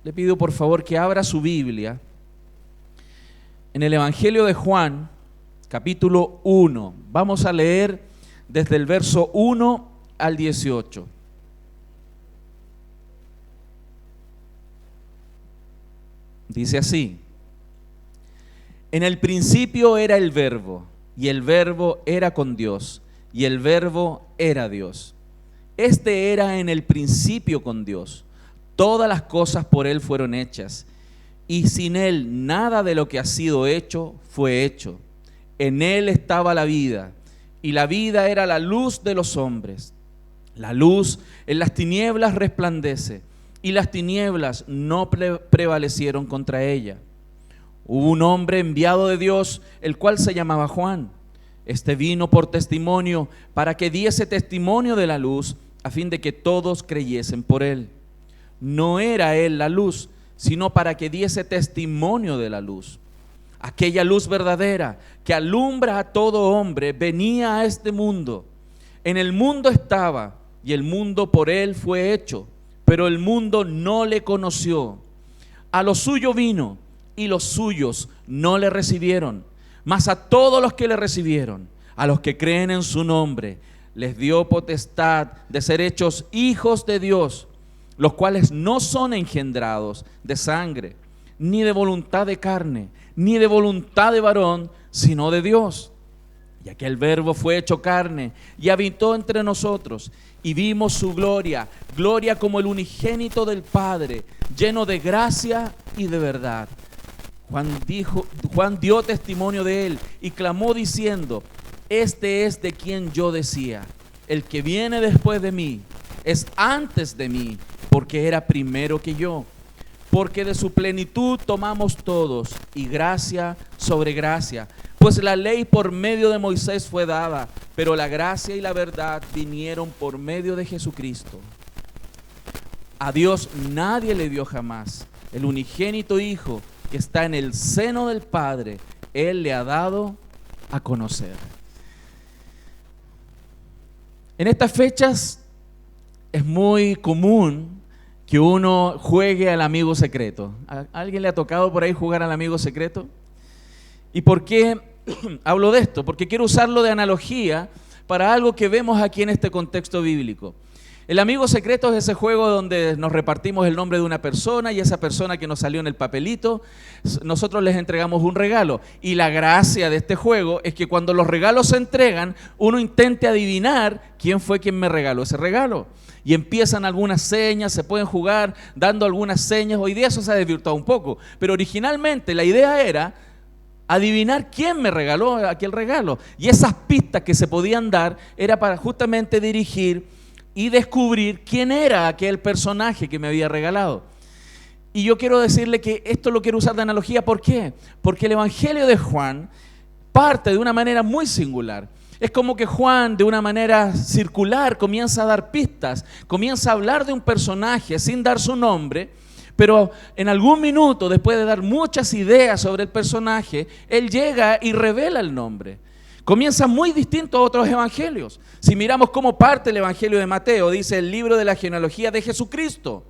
le pido por favor que abra su Biblia en el Evangelio de Juan, capítulo 1. Vamos a leer desde el verso 1 al 18. Dice así: en el principio era el Verbo, y el Verbo era con Dios, y el Verbo era Dios. Este era en el principio con Dios. Todas las cosas por Él fueron hechas, y sin Él nada de lo que ha sido hecho fue hecho. En Él estaba la vida, y la vida era la luz de los hombres. La luz en las tinieblas resplandece, y las tinieblas no prevalecieron contra ella. Hubo un hombre enviado de Dios, el cual se llamaba Juan. Este vino por testimonio, para que diese testimonio de la luz, a fin de que todos creyesen por él. No era él la luz, sino para que diese testimonio de la luz. Aquella luz verdadera que alumbra a todo hombre venía a este mundo. En el mundo estaba, y el mundo por él fue hecho, pero el mundo no le conoció. A lo suyo vino, y los suyos no le recibieron. Mas a todos los que le recibieron, a los que creen en su nombre, les dio potestad de ser hechos hijos de Dios, los cuales no son engendrados de sangre, ni de voluntad de carne, ni de voluntad de varón, sino de Dios. Y aquel Verbo fue hecho carne y habitó entre nosotros, y vimos su gloria, gloria como el unigénito del Padre, lleno de gracia y de verdad. Juan dio testimonio de él y clamó diciendo: este es de quien yo decía, el que viene después de mí es antes de mí, porque era primero que yo. Porque de su plenitud tomamos todos, y gracia sobre gracia. Pues la ley por medio de Moisés fue dada, pero la gracia y la verdad vinieron por medio de Jesucristo. A Dios nadie le dio jamás. El unigénito Hijo que está en el seno del Padre, Él le ha dado a conocer. En estas fechas es muy común que uno juegue al amigo secreto. ¿A alguien le ha tocado por ahí jugar al amigo secreto? ¿Y por qué hablo de esto? Porque quiero usarlo de analogía para algo que vemos aquí en este contexto bíblico. El amigo secreto es ese juego donde nos repartimos el nombre de una persona, y esa persona que nos salió en el papelito, nosotros les entregamos un regalo. Y la gracia de este juego es que cuando los regalos se entregan, uno intente adivinar quién fue quien me regaló ese regalo. Y empiezan algunas señas, se pueden jugar dando algunas señas. Hoy día eso se ha desvirtuado un poco, pero originalmente la idea era adivinar quién me regaló aquel regalo. Y esas pistas que se podían dar era para justamente dirigir y descubrir quién era aquel personaje que me había regalado. Y yo quiero decirle que esto lo quiero usar de analogía. ¿Por qué? Porque el Evangelio de Juan parte de una manera muy singular. Es como que Juan, de una manera circular, comienza a dar pistas, comienza a hablar de un personaje sin dar su nombre, pero en algún minuto, después de dar muchas ideas sobre el personaje, él llega y revela el nombre. Comienza muy distinto a otros evangelios. Si miramos cómo parte el Evangelio de Mateo, dice el libro de la genealogía de Jesucristo.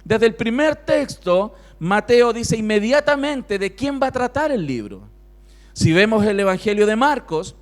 Desde el primer texto, Mateo dice inmediatamente de quién va a tratar el libro. Si vemos el Evangelio de Marcos,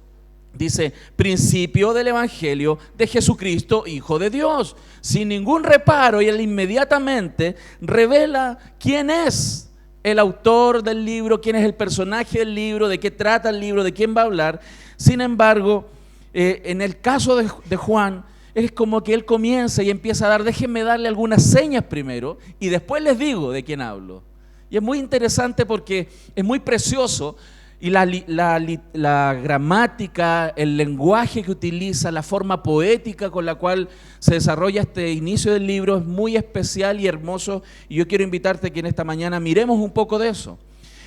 dice principio del Evangelio de Jesucristo, Hijo de Dios. Sin ningún reparo, y él inmediatamente revela quién es el autor del libro, quién es el personaje del libro, de qué trata el libro, de quién va a hablar. Sin embargo, en el caso de Juan, es como que él comienza y empieza a dar, déjenme darle algunas señas primero y después les digo de quién hablo. Y es muy interesante porque es muy precioso, y la gramática, el lenguaje que utiliza, la forma poética con la cual se desarrolla este inicio del libro es muy especial y hermoso, y yo quiero invitarte que en esta mañana miremos un poco de eso.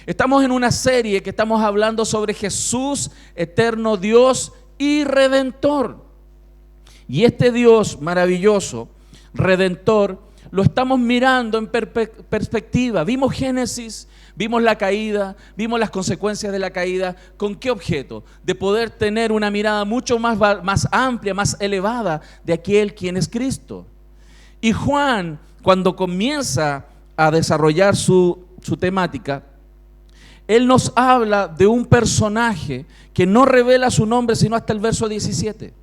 Estamos en una serie que estamos hablando sobre Jesús, eterno Dios y Redentor. Y este Dios maravilloso, Redentor, lo estamos mirando en perspectiva. Vimos Génesis, vimos la caída, vimos las consecuencias de la caída. ¿Con qué objeto? De poder tener una mirada mucho más amplia, más elevada de aquel quien es Cristo. Y Juan, cuando comienza a desarrollar su temática, él nos habla de un personaje que no revela su nombre sino hasta el verso 17.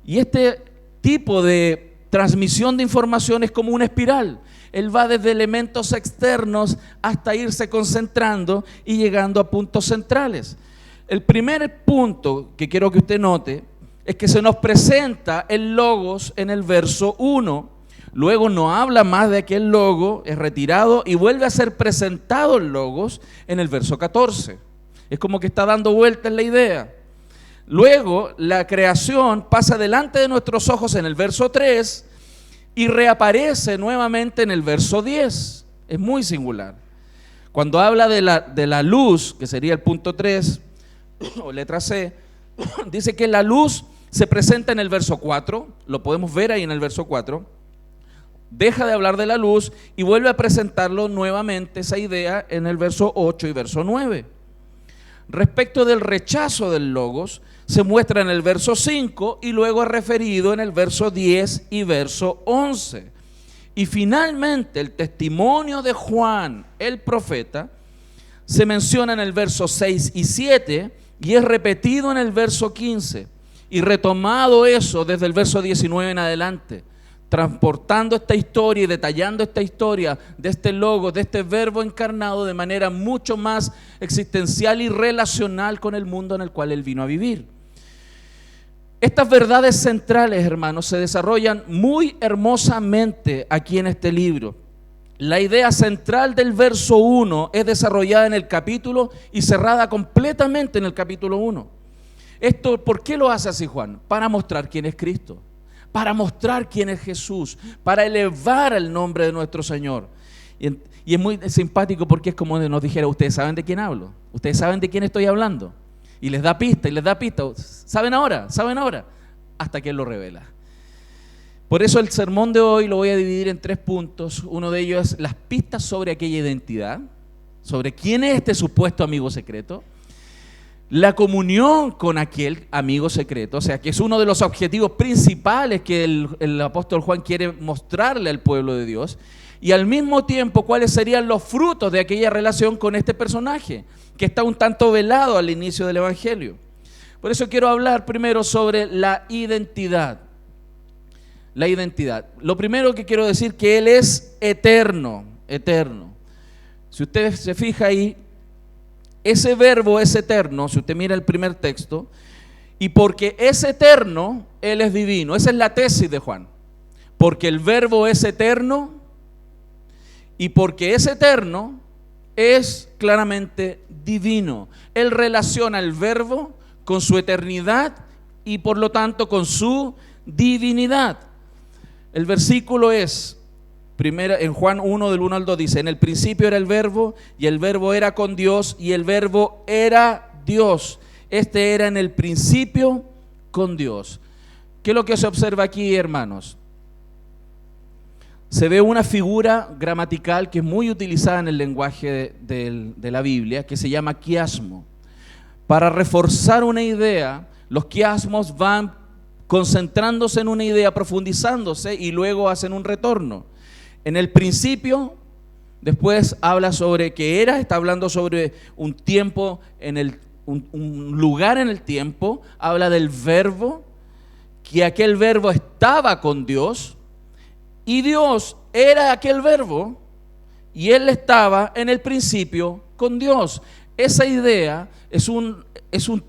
Y este tipo de transmisión de información es como una espiral. Él va desde elementos externos hasta irse concentrando y llegando a puntos centrales. El primer punto que quiero que usted note es que se nos presenta el logos en el verso 1. Luego no habla más de aquel logo, es retirado y vuelve a ser presentado el logos en el verso 14. Es como que está dando vueltas la idea. Luego la creación pasa delante de nuestros ojos en el verso 3 y reaparece nuevamente en el verso 10. Es muy singular. Cuando habla de la luz, que sería el punto 3 o letra C, dice que la luz se presenta en el verso 4, lo podemos ver ahí en el verso 4. Deja de hablar de la luz y vuelve a presentarlo nuevamente, esa idea, en el verso 8 y verso 9. Respecto del rechazo del logos, se muestra en el verso 5 y luego es referido en el verso 10 y verso 11. Y finalmente el testimonio de Juan, el profeta, se menciona en el verso 6 y 7 y es repetido en el verso 15 y retomado eso desde el verso 19 en adelante, transportando esta historia y detallando esta historia de este logo, de este verbo encarnado de manera mucho más existencial y relacional con el mundo en el cual él vino a vivir. Estas verdades centrales, hermanos, se desarrollan muy hermosamente aquí en este libro. La idea central del verso 1 es desarrollada en el capítulo y cerrada completamente en el capítulo 1. Esto, ¿por qué lo hace así Juan? Para mostrar quién es Cristo, para mostrar quién es Jesús, para elevar el nombre de nuestro Señor. Y es muy simpático porque es como nos dijera, ustedes saben de quién hablo, ustedes saben de quién estoy hablando. Y les da pista, y les da pista. ¿Saben ahora? Hasta que Él lo revela. Por eso el sermón de hoy lo voy a dividir en 3 puntos. Uno de ellos es las pistas sobre aquella identidad, sobre quién es este supuesto amigo secreto. La comunión con aquel amigo secreto, o sea, que es uno de los objetivos principales que el apóstol Juan quiere mostrarle al pueblo de Dios. Y al mismo tiempo, cuáles serían los frutos de aquella relación con este personaje, que está un tanto velado al inicio del Evangelio. Por eso quiero hablar primero sobre la identidad. La identidad. Lo primero que quiero decir que Él es eterno, eterno. Si usted se fija ahí, ese verbo es eterno, si usted mira el primer texto, y porque es eterno, Él es divino. Esa es la tesis de Juan. Porque el verbo es eterno, y porque es eterno, es claramente divino. Él relaciona el verbo con su eternidad y por lo tanto con su divinidad. El versículo es, en Juan 1 del 1 al 2 dice, en el principio era el verbo y el verbo era con Dios y el verbo era Dios. Este era en el principio con Dios. ¿Qué es lo que se observa aquí, hermanos? Se ve una figura gramatical que es muy utilizada en el lenguaje de la Biblia, que se llama quiasmo. Para reforzar una idea, los quiasmos van concentrándose en una idea, profundizándose y luego hacen un retorno. En el principio, después habla sobre qué era, está hablando sobre un tiempo, un lugar en el tiempo, habla del verbo, que aquel verbo estaba con Dios, y Dios era aquel verbo, y Él estaba en el principio con Dios. Esa idea es un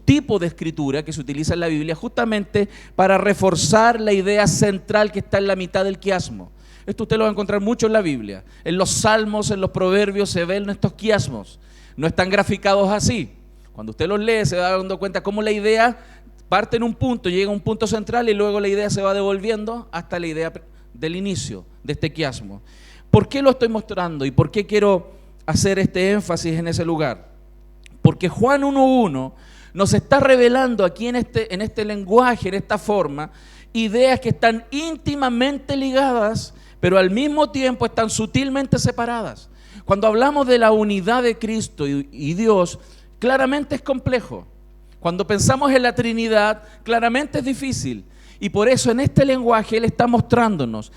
tipo de escritura que se utiliza en la Biblia justamente para reforzar la idea central que está en la mitad del quiasmo. Esto usted lo va a encontrar mucho en la Biblia. En los salmos, en los proverbios se ven estos quiasmos. No están graficados así. Cuando usted los lee se va dando cuenta cómo la idea parte en un punto, llega a un punto central y luego la idea se va devolviendo hasta la idea del inicio de este quiasmo. ¿Por qué lo estoy mostrando y por qué quiero hacer este énfasis en ese lugar? Porque Juan 1.1 nos está revelando aquí en este lenguaje, en esta forma, ideas que están íntimamente ligadas, pero al mismo tiempo están sutilmente separadas. Cuando hablamos de la unidad de Cristo y Dios, claramente es complejo. Cuando pensamos en la Trinidad, claramente es difícil. Y por eso en este lenguaje Él está mostrándonos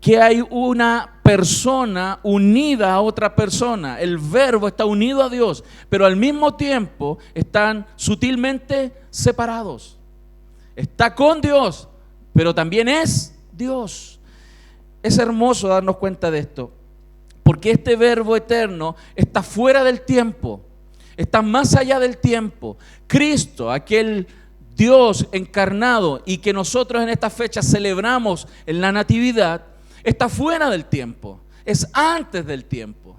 que hay una persona unida a otra persona. El Verbo está unido a Dios, pero al mismo tiempo están sutilmente separados. Está con Dios, pero también es Dios. Es hermoso darnos cuenta de esto, porque este Verbo eterno está fuera del tiempo, está más allá del tiempo. Cristo, aquel Dios encarnado y que nosotros en esta fecha celebramos en la Natividad, está fuera del tiempo, es antes del tiempo.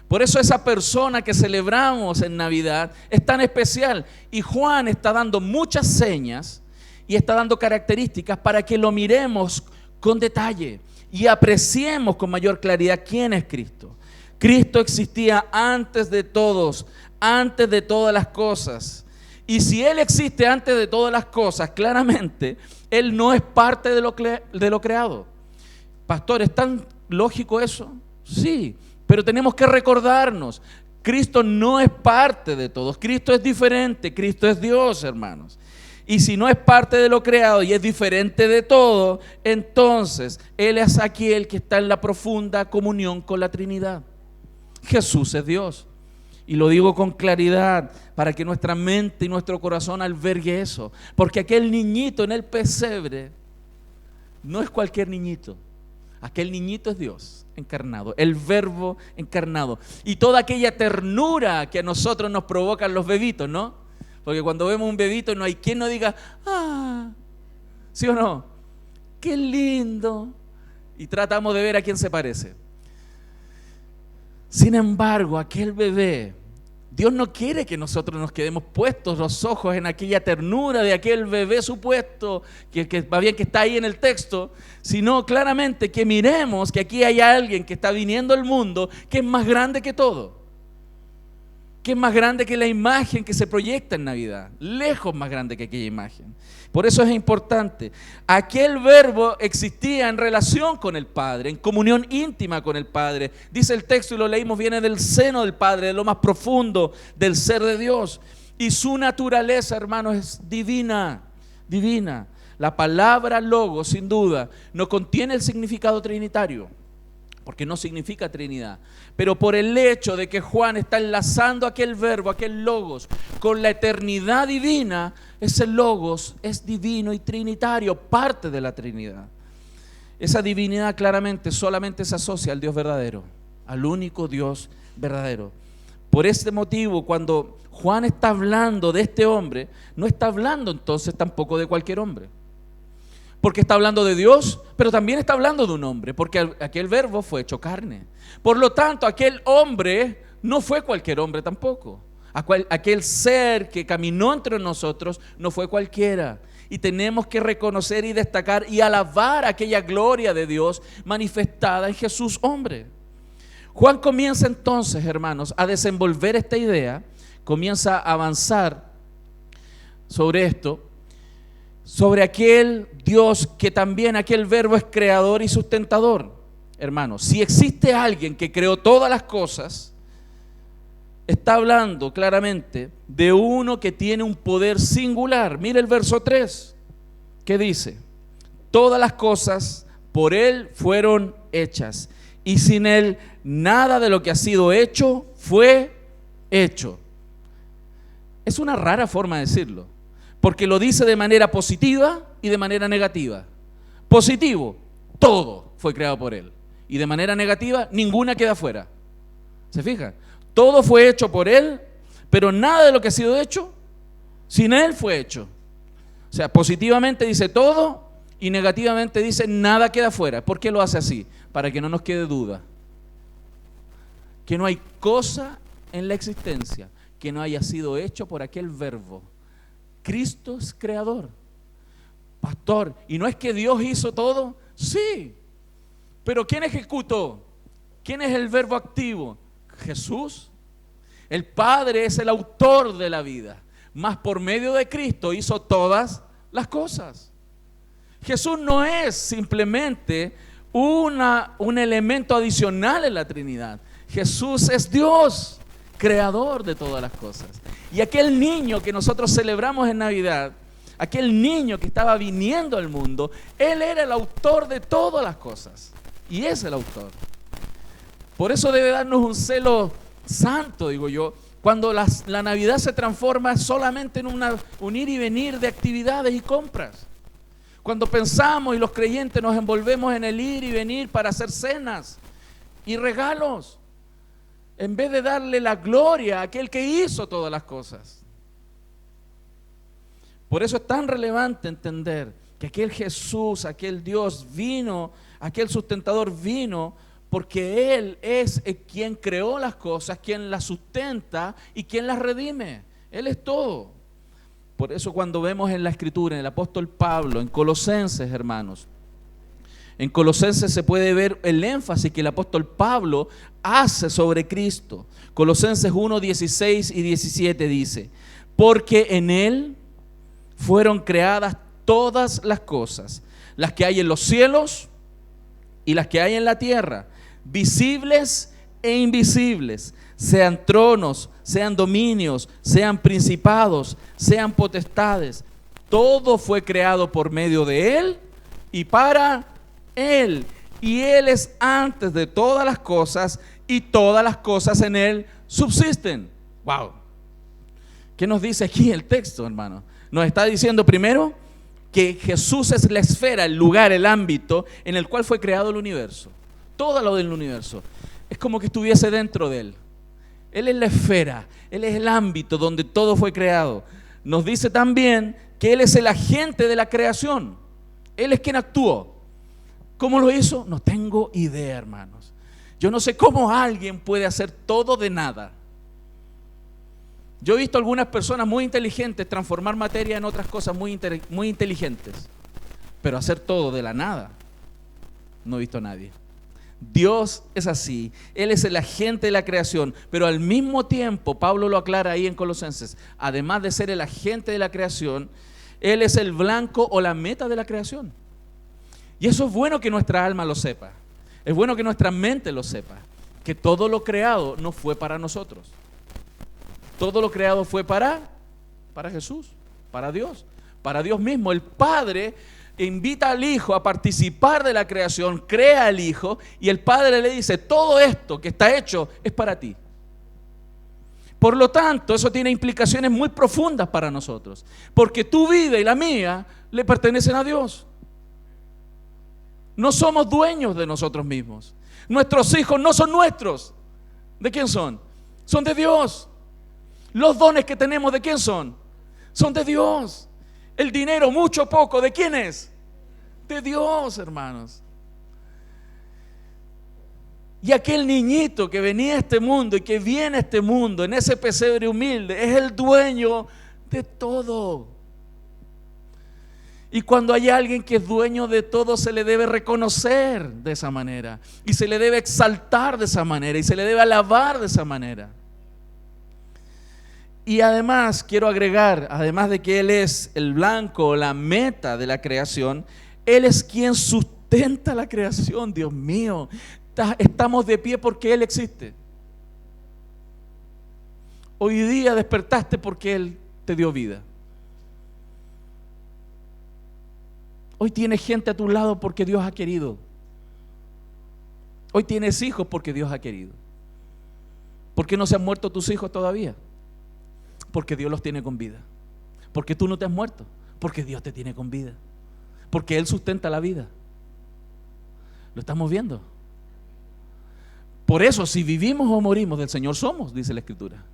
Por eso esa persona que celebramos en Navidad es tan especial. Y Juan está dando muchas señas y está dando características para que lo miremos con detalle y apreciemos con mayor claridad quién es Cristo. Cristo existía antes de todos, antes de todas las cosas. Y si Él existe antes de todas las cosas, claramente Él no es parte de lo creado. Pastor, ¿es tan lógico eso? Sí, pero tenemos que recordarnos, Cristo no es parte de todos, Cristo es diferente, Cristo es Dios, hermanos. Y si no es parte de lo creado y es diferente de todo, entonces Él es aquel que está en la profunda comunión con la Trinidad. Jesús es Dios. Y lo digo con claridad para que nuestra mente y nuestro corazón albergue eso. Porque aquel niñito en el pesebre no es cualquier niñito. Aquel niñito es Dios encarnado, el Verbo encarnado. Y toda aquella ternura que a nosotros nos provocan los bebitos, ¿no? Porque cuando vemos un bebito no hay quien no diga, ¡ah! ¿Sí o no? ¡Qué lindo! Y tratamos de ver a quién se parece. Sin embargo, aquel bebé, Dios no quiere que nosotros nos quedemos puestos los ojos en aquella ternura de aquel bebé supuesto, que va bien que está ahí en el texto, sino claramente que miremos que aquí hay alguien que está viniendo al mundo que es más grande que todo, que es más grande que la imagen que se proyecta en Navidad, lejos más grande que aquella imagen. Por eso es importante. Aquel Verbo existía en relación con el Padre, en comunión íntima con el Padre. Dice el texto y lo leímos, viene del seno del Padre, de lo más profundo del ser de Dios. Y su naturaleza, hermanos, es divina, divina. La palabra logos, sin duda, no contiene el significado trinitario, porque no significa Trinidad, pero por el hecho de que Juan está enlazando aquel verbo, aquel logos, con la eternidad divina, ese logos es divino y trinitario, parte de la Trinidad. Esa divinidad claramente solamente se asocia al Dios verdadero, al único Dios verdadero. Por este motivo, cuando Juan está hablando de este hombre, no está hablando entonces tampoco de cualquier hombre. Porque está hablando de Dios, pero también está hablando de un hombre, porque aquel verbo fue hecho carne. Por lo tanto, aquel hombre no fue cualquier hombre tampoco. Aquel ser que caminó entre nosotros no fue cualquiera. Y tenemos que reconocer y destacar y alabar aquella gloria de Dios manifestada en Jesús hombre. Juan comienza entonces, hermanos, a desenvolver esta idea, comienza a avanzar sobre esto, sobre aquel Dios que también aquel verbo es creador y sustentador. Hermanos, si existe alguien que creó todas las cosas, está hablando claramente de uno que tiene un poder singular. Mire el verso 3, que dice: todas las cosas por Él fueron hechas, y sin Él nada de lo que ha sido hecho fue hecho. Es una rara forma de decirlo, porque lo dice de manera positiva y de manera negativa. Positivo, todo fue creado por Él. Y de manera negativa, ninguna queda fuera. ¿Se fijan? Todo fue hecho por Él, pero nada de lo que ha sido hecho, sin Él fue hecho. O sea, positivamente dice todo y negativamente dice nada queda fuera. ¿Por qué lo hace así? Para que no nos quede duda. Que no hay cosa en la existencia que no haya sido hecho por aquel verbo. Cristo es creador. Pastor, ¿y no es que Dios hizo todo? Sí, pero ¿quién ejecutó? ¿Quién es el verbo activo? Jesús. El Padre es el autor de la vida, mas por medio de Cristo hizo todas las cosas. Jesús no es simplemente un elemento adicional en la Trinidad. Jesús es Dios, creador de todas las cosas. Y aquel niño que nosotros celebramos en Navidad, aquel niño que estaba viniendo al mundo, Él era el autor de todas las cosas. Y es el autor. Por eso debe darnos un celo santo, digo yo, cuando la Navidad se transforma solamente en un ir y venir de actividades y compras. Cuando pensamos y los creyentes nos envolvemos en el ir y venir para hacer cenas y regalos, en vez de darle la gloria a aquel que hizo todas las cosas. Por eso es tan relevante entender que aquel Jesús, aquel Dios vino, aquel sustentador vino, porque Él es quien creó las cosas, quien las sustenta y quien las redime. Él es todo. Por eso cuando vemos en la Escritura, en el apóstol Pablo, en Colosenses, hermanos, en Colosenses se puede ver el énfasis que el apóstol Pablo hace sobre Cristo. Colosenses 1, 16 y 17 dice: porque en Él fueron creadas todas las cosas, las que hay en los cielos y las que hay en la tierra, visibles e invisibles, sean tronos, sean dominios, sean principados, sean potestades. Todo fue creado por medio de Él y para Él. Y Él es antes de todas las cosas y todas las cosas en Él subsisten. ¡Wow! ¿Qué nos dice aquí el texto, hermano? Nos está diciendo primero que Jesús es la esfera, el lugar, el ámbito en el cual fue creado el universo. Todo lo del universo. Es como que estuviese dentro de Él. Él es la esfera, Él es el ámbito donde todo fue creado. Nos dice también que Él es el agente de la creación. Él es quien actuó. ¿Cómo lo hizo? No tengo idea, hermanos. Yo no sé cómo alguien puede hacer todo de nada. Yo he visto algunas personas muy inteligentes transformar materia en otras cosas muy inteligentes, pero hacer todo de la nada, no he visto a nadie. Dios es así, Él es el agente de la creación, pero al mismo tiempo, Pablo lo aclara ahí en Colosenses, además de ser el agente de la creación, Él es el blanco o la meta de la creación. Y eso es bueno que nuestra alma lo sepa, es bueno que nuestra mente lo sepa, que todo lo creado no fue para nosotros. Todo lo creado fue para Jesús, para Dios mismo. El Padre invita al Hijo a participar de la creación, crea al Hijo y el Padre le dice: todo esto que está hecho es para ti. Por lo tanto, eso tiene implicaciones muy profundas para nosotros, porque tu vida y la mía le pertenecen a Dios. No somos dueños de nosotros mismos. Nuestros hijos no son nuestros. ¿De quién son? Son de Dios. Los dones que tenemos, ¿de quién son? Son de Dios. El dinero, mucho o poco, ¿de quién es? De Dios, hermanos. Y aquel niñito que venía a este mundo y que viene a este mundo en ese pesebre humilde es el dueño de todo. Y cuando hay alguien que es dueño de todo, se le debe reconocer de esa manera y se le debe exaltar de esa manera y se le debe alabar de esa manera. Y además quiero agregar, además de que Él es el blanco, la meta de la creación, Él es quien sustenta la creación. Dios mío, estamos de pie porque Él existe. Hoy día despertaste porque Él te dio vida. Hoy tienes gente a tu lado porque Dios ha querido. Hoy tienes hijos porque Dios ha querido. ¿Por qué no se han muerto tus hijos todavía? Porque Dios los tiene con vida. Porque tú no te has muerto, porque Dios te tiene con vida. Porque Él sustenta la vida. ¿Lo estamos viendo? Por eso, si vivimos o morimos, del Señor somos, dice la Escritura.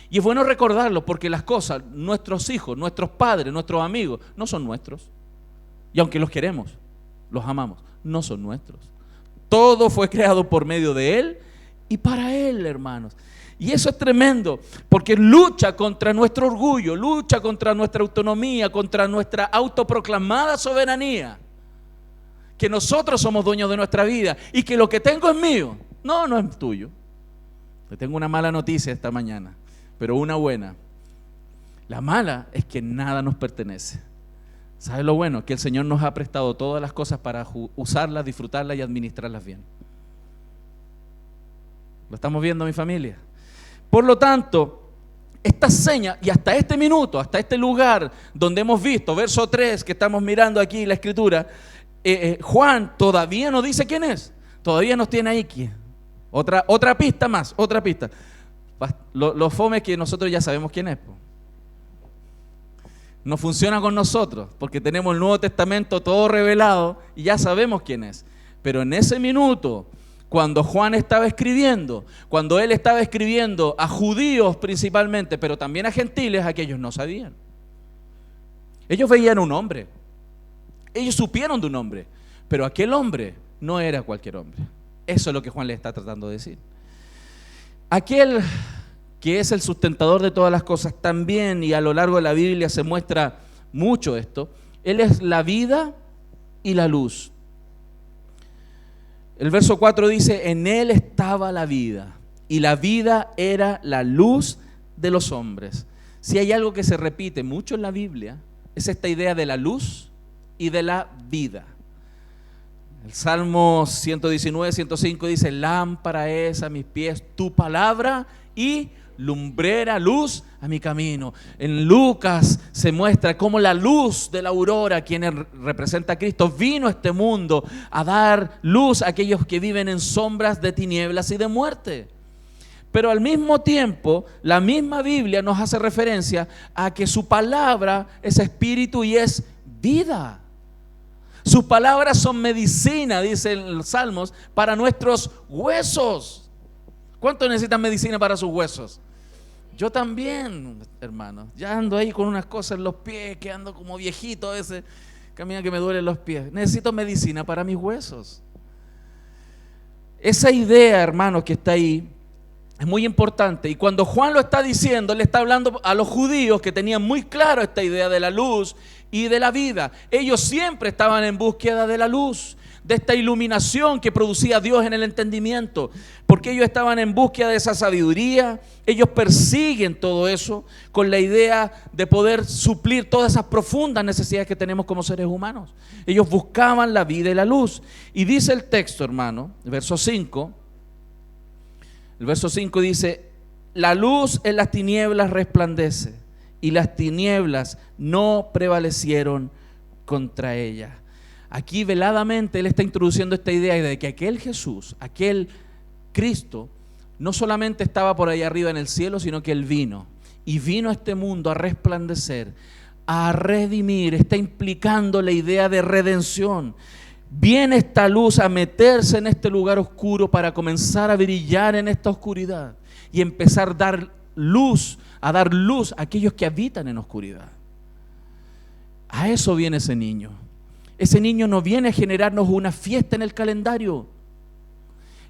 Y es bueno recordarlo, porque las cosas, nuestros hijos, nuestros padres, nuestros amigos, no son nuestros. Y aunque los queremos, los amamos, no son nuestros. Todo fue creado por medio de Él y para Él, hermanos. Y eso es tremendo, porque lucha contra nuestro orgullo, lucha contra nuestra autonomía, contra nuestra autoproclamada soberanía. Que nosotros somos dueños de nuestra vida y que lo que tengo es mío. No, no es tuyo. Te tengo una mala noticia esta mañana, pero una buena. La mala es que nada nos pertenece. ¿Sabes lo bueno? Que el Señor nos ha prestado todas las cosas para usarlas, disfrutarlas y administrarlas bien. ¿Lo estamos viendo, mi familia? Por lo tanto, esta seña, y hasta este minuto, hasta este lugar donde hemos visto, verso 3 que estamos mirando aquí en la Escritura, Juan todavía no dice quién es. Todavía nos tiene ahí. Otra pista más, otra pista. Lo fome es que nosotros ya sabemos quién es. No funciona con nosotros, porque tenemos el Nuevo Testamento todo revelado y ya sabemos quién es. Pero en ese minuto, cuando Juan estaba escribiendo, cuando él estaba escribiendo a judíos principalmente, pero también a gentiles, aquellos no sabían. Ellos veían un hombre, ellos supieron de un hombre, pero aquel hombre no era cualquier hombre. Eso es lo que Juan le está tratando de decir. Aquel que es el sustentador de todas las cosas también, y a lo largo de la Biblia se muestra mucho esto, Él es la vida y la luz. El verso 4 dice, en Él estaba la vida, y la vida era la luz de los hombres. Si hay algo que se repite mucho en la Biblia, es esta idea de la luz y de la vida. El Salmo 119, 105 dice, lámpara es a mis pies tu palabra y lumbrera, luz a mi camino. En Lucas se muestra cómo la luz de la aurora, quien representa a Cristo, vino a este mundo a dar luz a aquellos que viven en sombras de tinieblas y de muerte. Pero al mismo tiempo, la misma Biblia nos hace referencia a que su palabra es espíritu y es vida. Sus palabras son medicina, dicen los Salmos, para nuestros huesos. ¿Cuántos necesitan medicina para sus huesos? Yo también, hermano. Ya ando ahí con unas cosas en los pies, que ando como viejito a veces. Camina que me duelen los pies. Necesito medicina para mis huesos. Esa idea, hermano, que está ahí, es muy importante. Y cuando Juan lo está diciendo, le está hablando a los judíos que tenían muy claro esta idea de la luz y de la vida. Ellos siempre estaban en búsqueda de la luz, de esta iluminación que producía Dios en el entendimiento, porque ellos estaban en búsqueda de esa sabiduría. Ellos persiguen todo eso con la idea de poder suplir todas esas profundas necesidades que tenemos como seres humanos. Ellos buscaban la vida y la luz. Y dice el texto, hermano, el verso 5 dice, la luz en las tinieblas resplandece, y las tinieblas no prevalecieron contra ella. Aquí veladamente Él está introduciendo esta idea de que aquel Jesús, aquel Cristo, no solamente estaba por ahí arriba en el cielo, sino que Él vino. Y vino a este mundo a resplandecer, a redimir. Está implicando la idea de redención. Viene esta luz a meterse en este lugar oscuro para comenzar a brillar en esta oscuridad y empezar a dar luz a aquellos que habitan en oscuridad. A eso viene ese niño. Ese niño no viene a generarnos una fiesta en el calendario.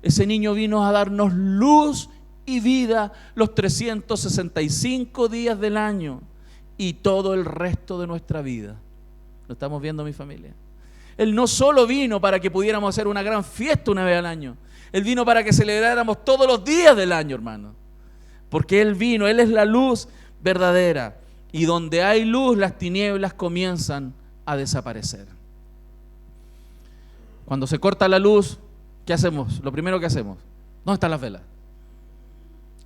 Ese niño vino a darnos luz y vida los 365 días del año y todo el resto de nuestra vida. ¿Lo estamos viendo, mi familia? Él no solo vino para que pudiéramos hacer una gran fiesta una vez al año. Él vino para que celebráramos todos los días del año, hermano. Porque Él vino, Él es la luz verdadera. Y donde hay luz, las tinieblas comienzan a desaparecer. Cuando se corta la luz, ¿qué hacemos? Lo primero que hacemos, ¿dónde están las velas?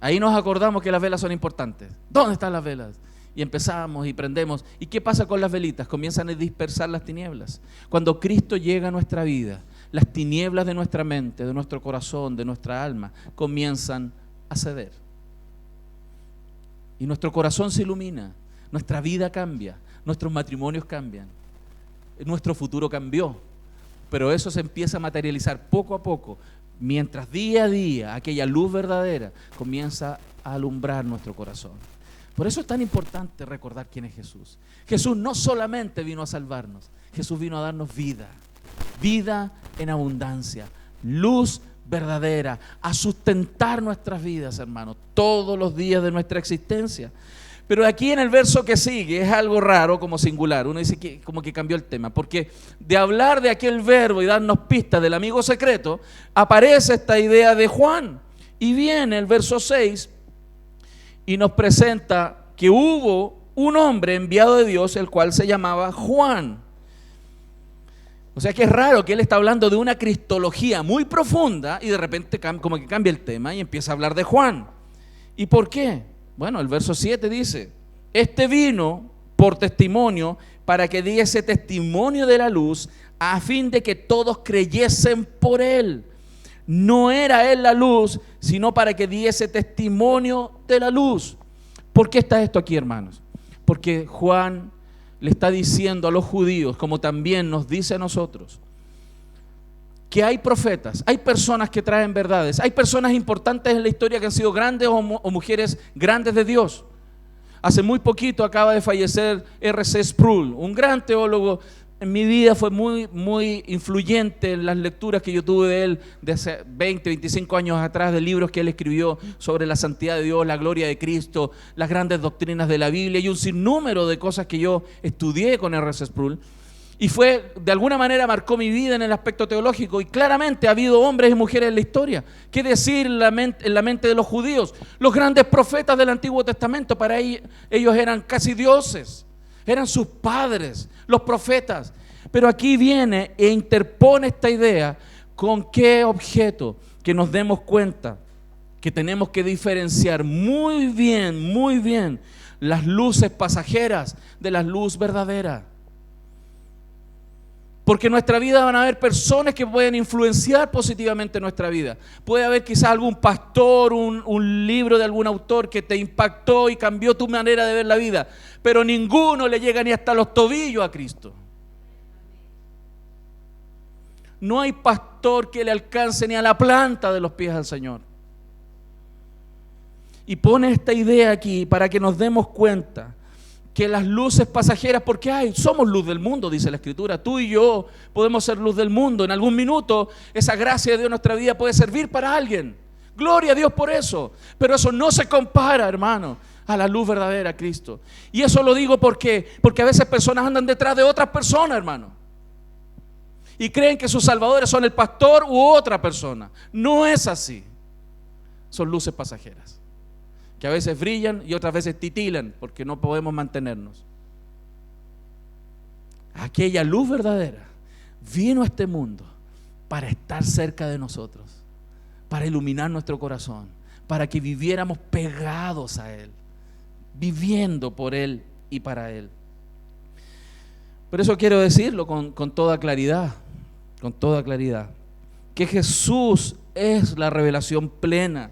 Ahí nos acordamos que las velas son importantes. ¿Dónde están las velas? Y empezamos y prendemos. ¿Y qué pasa con las velitas? Comienzan a dispersar las tinieblas. Cuando Cristo llega a nuestra vida, las tinieblas de nuestra mente, de nuestro corazón, de nuestra alma, comienzan a ceder. Y nuestro corazón se ilumina, nuestra vida cambia, nuestros matrimonios cambian, nuestro futuro cambió. Pero eso se empieza a materializar poco a poco, mientras día a día aquella luz verdadera comienza a alumbrar nuestro corazón. Por eso es tan importante recordar quién es Jesús. Jesús no solamente vino a salvarnos, Jesús vino a darnos vida, vida en abundancia, luz verdadera, a sustentar nuestras vidas, hermanos, todos los días de nuestra existencia. Pero aquí en el verso que sigue es algo raro, como singular. Uno dice que como que cambió el tema, porque de hablar de aquel verbo y darnos pistas del amigo secreto, aparece esta idea de Juan. Y viene el verso 6 y nos presenta que hubo un hombre enviado de Dios, el cual se llamaba Juan. O sea que es raro que él está hablando de una cristología muy profunda y de repente como que cambia el tema y empieza a hablar de Juan. ¿Y por qué? Bueno, el verso 7 dice, este vino por testimonio para que diese testimonio de la luz a fin de que todos creyesen por él. No era él la luz, sino para que diese testimonio de la luz. ¿Por qué está esto aquí, hermanos? Porque Juan le está diciendo a los judíos, como también nos dice a nosotros, que hay profetas, hay personas que traen verdades, hay personas importantes en la historia que han sido grandes o mujeres grandes de Dios. Hace muy poquito acaba de fallecer R.C. Sproul, un gran teólogo. En mi vida fue muy influyente en las lecturas que yo tuve de él de hace 20, 25 años atrás, de libros que él escribió sobre la santidad de Dios, la gloria de Cristo, las grandes doctrinas de la Biblia y un sinnúmero de cosas que yo estudié con R.C. Sproul. Y de alguna manera marcó mi vida en el aspecto teológico, y claramente ha habido hombres y mujeres en la historia. ¿Qué decir en la mente de los judíos? Los grandes profetas del Antiguo Testamento, para ellos eran casi dioses, eran sus padres, los profetas. Pero aquí viene e interpone esta idea. ¿Con qué objeto? Que nos demos cuenta que tenemos que diferenciar muy bien las luces pasajeras de la luz verdadera. Porque en nuestra vida van a haber personas que pueden influenciar positivamente nuestra vida. Puede haber quizás algún pastor, un libro de algún autor que te impactó y cambió tu manera de ver la vida. Pero ninguno le llega ni hasta los tobillos a Cristo. No hay pastor que le alcance ni a la planta de los pies al Señor. Y pone esta idea aquí para que nos demos cuenta que las luces pasajeras, porque somos luz del mundo, dice la Escritura. Tú y yo podemos ser luz del mundo. En algún minuto esa gracia de Dios en nuestra vida puede servir para alguien. Gloria a Dios por eso. Pero eso no se compara, hermano, a la luz verdadera, Cristo. Y eso lo digo porque a veces personas andan detrás de otras personas, hermano, y creen que sus salvadores son el pastor u otra persona. No es así. Son luces pasajeras que a veces brillan y otras veces titilan porque no podemos mantenernos. Aquella luz verdadera vino a este mundo para estar cerca de nosotros, para iluminar nuestro corazón, para que viviéramos pegados a Él, viviendo por Él y para Él. Por eso quiero decirlo con toda claridad, que Jesús es la revelación plena.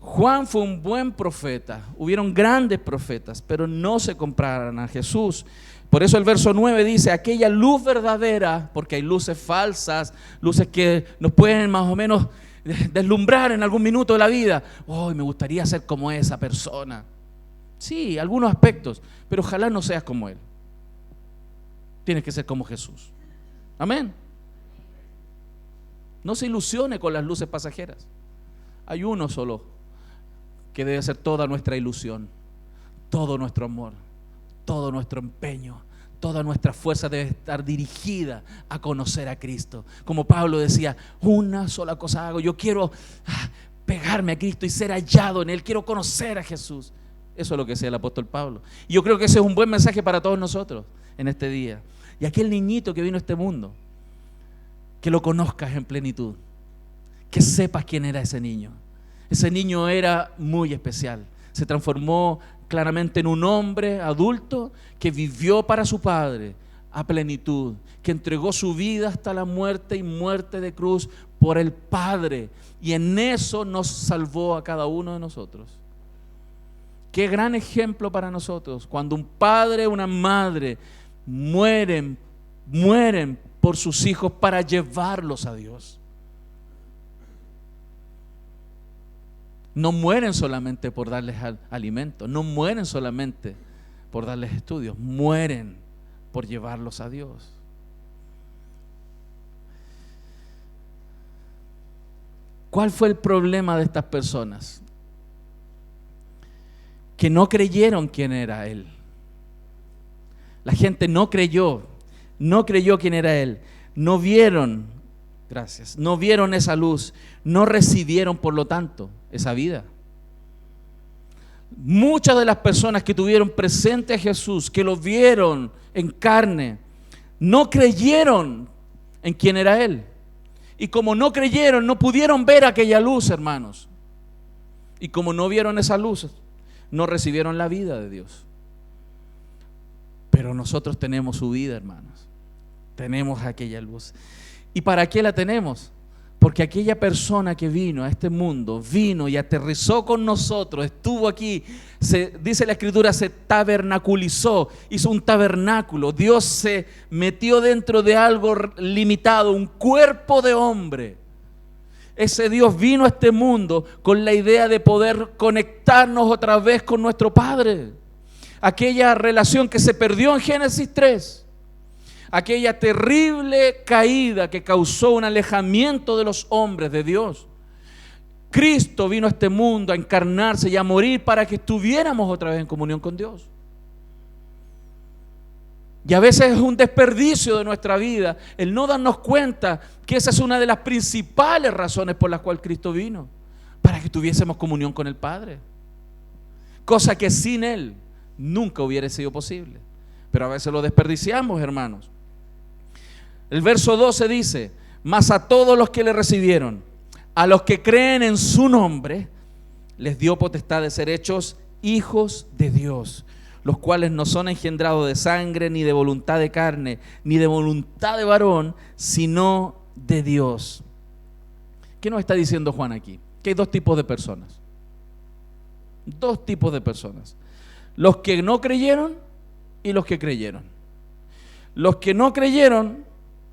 Juan fue un buen profeta, hubieron grandes profetas, pero no se compararon a Jesús. Por eso el verso 9 dice, aquella luz verdadera, porque hay luces falsas, luces que nos pueden más o menos deslumbrar en algún minuto de la vida. Me gustaría ser como esa persona. Sí, algunos aspectos, pero ojalá no seas como Él. Tienes que ser como Jesús. Amén. No se ilusione con las luces pasajeras. Hay uno solo que debe ser toda nuestra ilusión, todo nuestro amor, todo nuestro empeño, toda nuestra fuerza debe estar dirigida a conocer a Cristo. Como Pablo decía, una sola cosa hago, yo quiero pegarme a Cristo y ser hallado en Él, quiero conocer a Jesús. Eso es lo que decía el apóstol Pablo. Y yo creo que ese es un buen mensaje para todos nosotros en este día. Y aquel niñito que vino a este mundo, que lo conozcas en plenitud, que sepas quién era ese niño. Ese niño era muy especial. Se transformó claramente en un hombre adulto que vivió para su Padre a plenitud, que entregó su vida hasta la muerte y muerte de cruz por el Padre. Y en eso nos salvó a cada uno de nosotros. Qué gran ejemplo para nosotros. Cuando un padre, una madre mueren por sus hijos para llevarlos a Dios. No mueren solamente por darles alimento, no mueren solamente por darles estudios, mueren por llevarlos a Dios. ¿Cuál fue el problema de estas personas? Que no creyeron quién era Él. La gente no creyó quién era Él. No vieron esa luz, no recibieron por lo tanto esa vida. Muchas de las personas que tuvieron presente a Jesús, que lo vieron en carne, no creyeron en quién era Él. Y como no creyeron, no pudieron ver aquella luz, hermanos. Y como no vieron esa luz, no recibieron la vida de Dios. Pero nosotros tenemos su vida, hermanos. Tenemos aquella luz. ¿Y para qué la tenemos? Porque aquella persona que vino a este mundo, vino y aterrizó con nosotros, estuvo aquí, dice la Escritura, se tabernaculizó, hizo un tabernáculo. Dios se metió dentro de algo limitado, un cuerpo de hombre. Ese Dios vino a este mundo con la idea de poder conectarnos otra vez con nuestro Padre. Aquella relación que se perdió en Génesis 3. Aquella terrible caída que causó un alejamiento de los hombres de Dios. Cristo vino a este mundo a encarnarse y a morir para que estuviéramos otra vez en comunión con Dios. Y a veces es un desperdicio de nuestra vida el no darnos cuenta que esa es una de las principales razones por las cuales Cristo vino, para que tuviésemos comunión con el Padre. Cosa que sin Él nunca hubiera sido posible. Pero a veces lo desperdiciamos, hermanos. El verso 12 dice: mas a todos los que le recibieron, a los que creen en su nombre, les dio potestad de ser hechos hijos de Dios, los cuales no son engendrados de sangre, ni de voluntad de carne, ni de voluntad de varón, sino de Dios. ¿Qué nos está diciendo Juan aquí? Que hay dos tipos de personas. Dos tipos de personas: los que no creyeron y los que creyeron. Los que no creyeron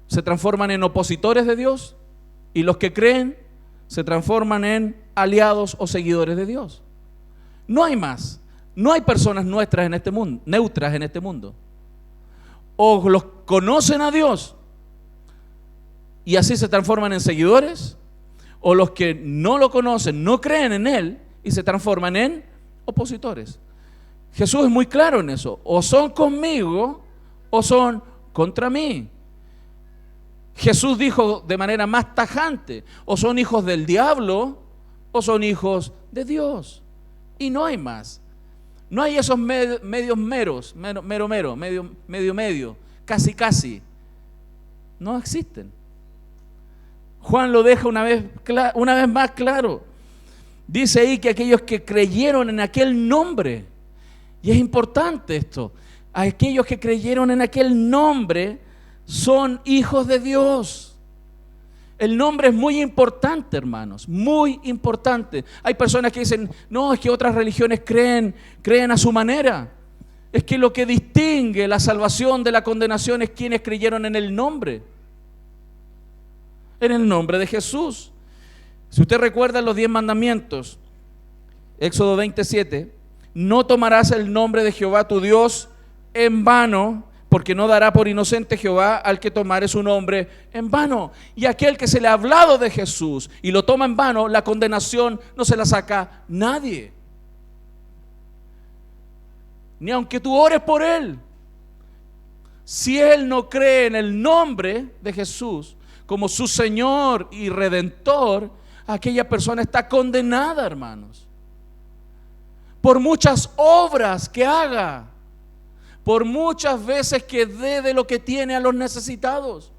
se transforman en opositores de Dios, y los que creen se transforman en aliados o seguidores de Dios. No hay más. No hay personas nuestras en este mundo, neutras en este mundo. O los conocen a Dios y así se transforman en seguidores, o los que no lo conocen, no creen en Él y se transforman en opositores. Jesús es muy claro en eso: o son conmigo o son contra mí. Jesús dijo de manera más tajante: o son hijos del diablo o son hijos de Dios. Y no hay más. No hay esos medios meros, medio, casi. No existen. Juan lo deja una vez más claro. Dice ahí que aquellos que creyeron en aquel nombre, y es importante esto, aquellos que creyeron en aquel nombre son hijos de Dios. El nombre es muy importante, hermanos, muy importante. Hay personas que dicen: no, es que otras religiones creen a su manera. Es que lo que distingue la salvación de la condenación es quienes creyeron en el nombre de Jesús. Si usted recuerda los 10 mandamientos, Éxodo 27, no tomarás el nombre de Jehová tu Dios en vano, porque no dará por inocente Jehová al que tomare su nombre en vano. Y aquel que se le ha hablado de Jesús y lo toma en vano, la condenación no se la saca nadie. Ni aunque tú ores por él. Si él no cree en el nombre de Jesús como su Señor y Redentor, aquella persona está condenada, hermanos. Por muchas obras que haga, por muchas veces que dé de lo que tiene a los necesitados.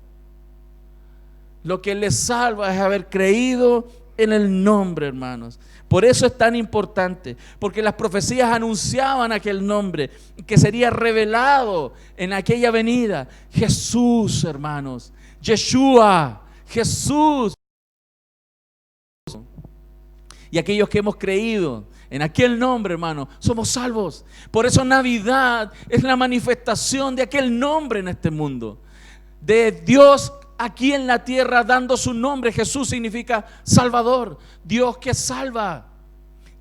Lo que les salva es haber creído en el nombre, hermanos. Por eso es tan importante, porque las profecías anunciaban aquel nombre que sería revelado en aquella venida. Jesús, hermanos, Yeshua, Jesús. Y aquellos que hemos creído en aquel nombre, hermano, somos salvos. Por eso Navidad es la manifestación de aquel nombre en este mundo, de Dios aquí en la tierra dando su nombre. Jesús significa Salvador, Dios que salva.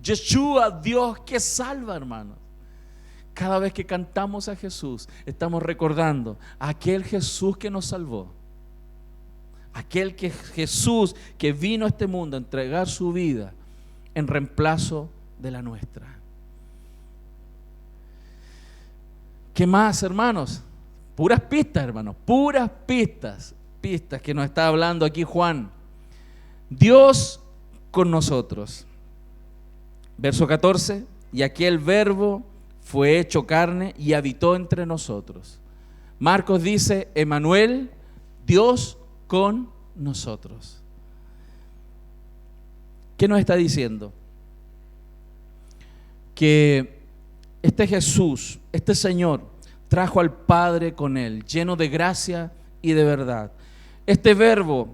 Yeshua, Dios que salva, hermano. Cada vez que cantamos a Jesús, estamos recordando a aquel Jesús que nos salvó. Aquel que Jesús que vino a este mundo a entregar su vida en reemplazo de la nuestra. ¿Qué más, hermanos? Puras pistas, hermanos, puras pistas que nos está hablando aquí Juan. Dios con nosotros. Verso 14: y aquel verbo fue hecho carne y habitó entre nosotros. Marcos dice: Emmanuel, Dios con nosotros. ¿Qué nos está diciendo? Que este Jesús, este Señor, trajo al Padre con él, lleno de gracia y de verdad. Este verbo,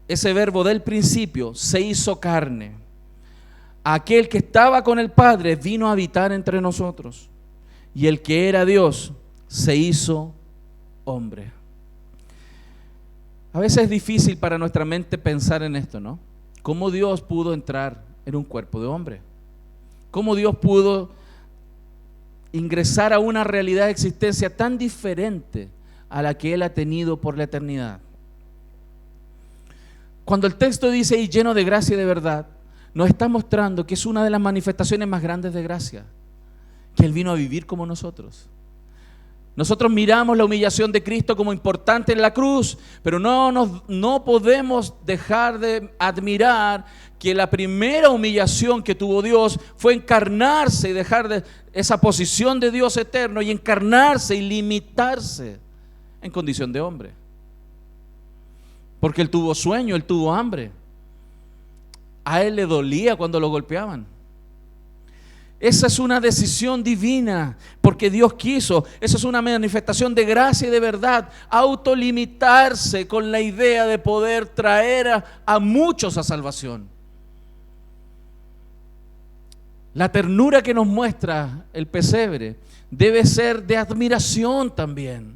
ese verbo del principio, se hizo carne. Aquel que estaba con el Padre vino a habitar entre nosotros. Y el que era Dios se hizo hombre. A veces es difícil para nuestra mente pensar en esto, ¿no? ¿Cómo Dios pudo entrar en un cuerpo de hombre? ¿Cómo Dios pudo ingresar a una realidad de existencia tan diferente a la que Él ha tenido por la eternidad? Cuando el texto dice y lleno de gracia y de verdad, nos está mostrando que es una de las manifestaciones más grandes de gracia, que Él vino a vivir como nosotros. Nosotros miramos la humillación de Cristo como importante en la cruz, pero no podemos dejar de admirar que la primera humillación que tuvo Dios fue encarnarse y dejar de esa posición de Dios eterno y encarnarse y limitarse en condición de hombre. Porque Él tuvo sueño, Él tuvo hambre. A Él le dolía cuando lo golpeaban. Esa es una decisión divina, porque Dios quiso. Esa es una manifestación de gracia y de verdad. Autolimitarse con la idea de poder traer a muchos a salvación. La ternura que nos muestra el pesebre debe ser de admiración también,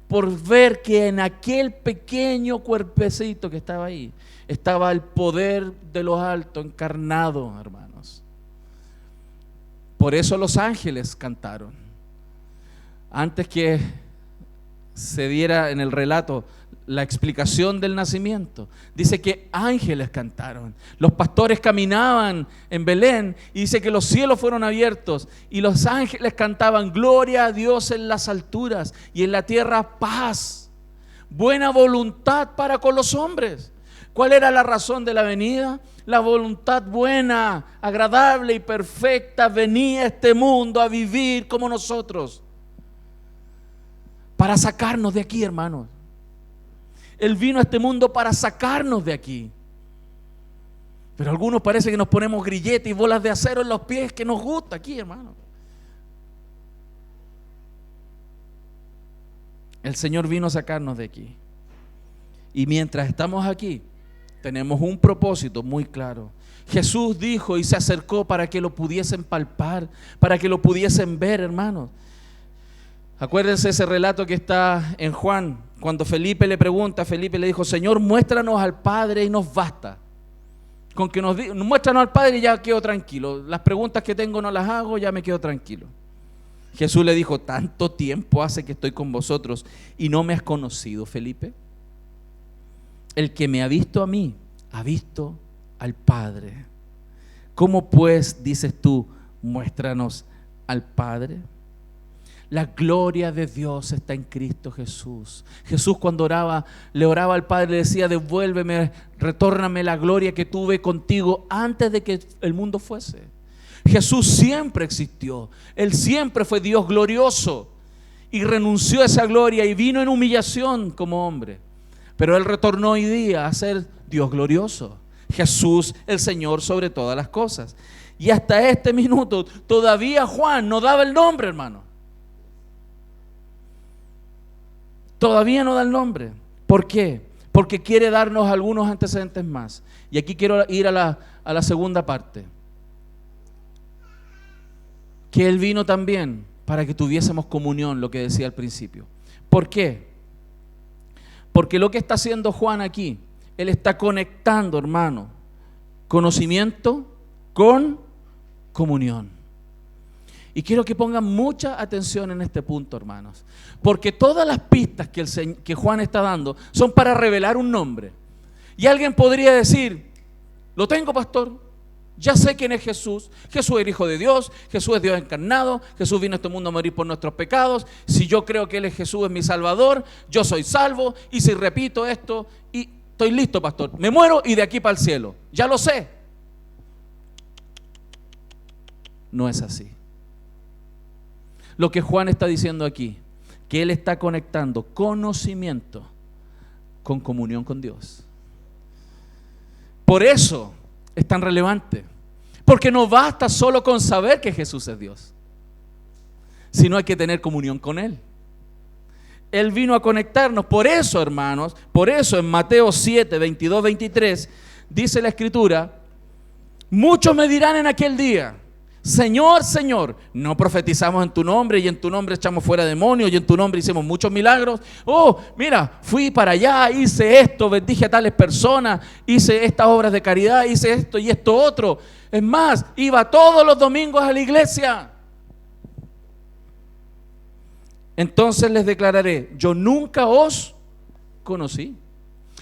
por ver que en aquel pequeño cuerpecito que estaba ahí, estaba el poder de lo alto encarnado, hermanos. Por eso los ángeles cantaron. Antes que se diera en el relato la explicación del nacimiento, dice que ángeles cantaron. Los pastores caminaban en Belén y dice que los cielos fueron abiertos y los ángeles cantaban: gloria a Dios en las alturas y en la tierra paz, buena voluntad para con los hombres. ¿Cuál era la razón de la venida? La voluntad buena, agradable y perfecta venía a este mundo a vivir como nosotros, para sacarnos de aquí, hermanos. Él vino a este mundo para sacarnos de aquí. Pero algunos parece que nos ponemos grilletes y bolas de acero en los pies, que nos gusta aquí, hermano. El Señor vino a sacarnos de aquí. Y mientras estamos aquí, tenemos un propósito muy claro. Jesús dijo y se acercó para que lo pudiesen palpar, para que lo pudiesen ver, hermanos. Acuérdense ese relato que está en Juan, cuando Felipe le pregunta, Felipe le dijo: Señor, muéstranos al Padre y nos basta. Con que muéstranos al Padre y ya quedo tranquilo. Las preguntas que tengo no las hago, ya me quedo tranquilo. Jesús le dijo: tanto tiempo hace que estoy con vosotros y no me has conocido, Felipe. El que me ha visto a mí, ha visto al Padre. ¿Cómo pues dices tú, muéstranos al Padre? La gloria de Dios está en Cristo Jesús. Jesús, cuando oraba, le oraba al Padre, le decía: devuélveme, retórname la gloria que tuve contigo antes de que el mundo fuese. Jesús siempre existió. Él siempre fue Dios glorioso y renunció a esa gloria y vino en humillación como hombre. Pero Él retornó hoy día a ser Dios glorioso. Jesús, el Señor sobre todas las cosas. Y hasta este minuto todavía Juan no daba el nombre, hermano. Todavía no da el nombre. ¿Por qué? Porque quiere darnos algunos antecedentes más. Y aquí quiero ir a la segunda parte. Que Él vino también para que tuviésemos comunión, lo que decía al principio. ¿Por qué? Porque lo que está haciendo Juan aquí, él está conectando, hermano, conocimiento con comunión. Y quiero que pongan mucha atención en este punto, hermanos, porque todas las pistas que Juan está dando son para revelar un nombre. Y alguien podría decir: lo tengo, pastor, ya sé quién es Jesús. Jesús es el Hijo de Dios, Jesús es Dios encarnado, Jesús vino a este mundo a morir por nuestros pecados. Si yo creo que Él es Jesús, es mi Salvador, yo soy salvo. Y si repito esto, y estoy listo, pastor, me muero y de aquí para el cielo, ya lo sé. No es así. Lo que Juan está diciendo aquí, que él está conectando conocimiento con comunión con Dios. Por eso es tan relevante, porque no basta solo con saber que Jesús es Dios, sino hay que tener comunión con Él. Él vino a conectarnos. Por eso, hermanos, por eso en Mateo 7, 22, 23, dice la Escritura: muchos me dirán en aquel día: Señor, Señor, ¿no profetizamos en tu nombre y en tu nombre echamos fuera demonios y en tu nombre hicimos muchos milagros? Oh, mira, fui para allá, hice esto, bendije a tales personas, hice estas obras de caridad, hice esto y esto otro. Es más, iba todos los domingos a la iglesia. Entonces les declararé: yo nunca os conocí.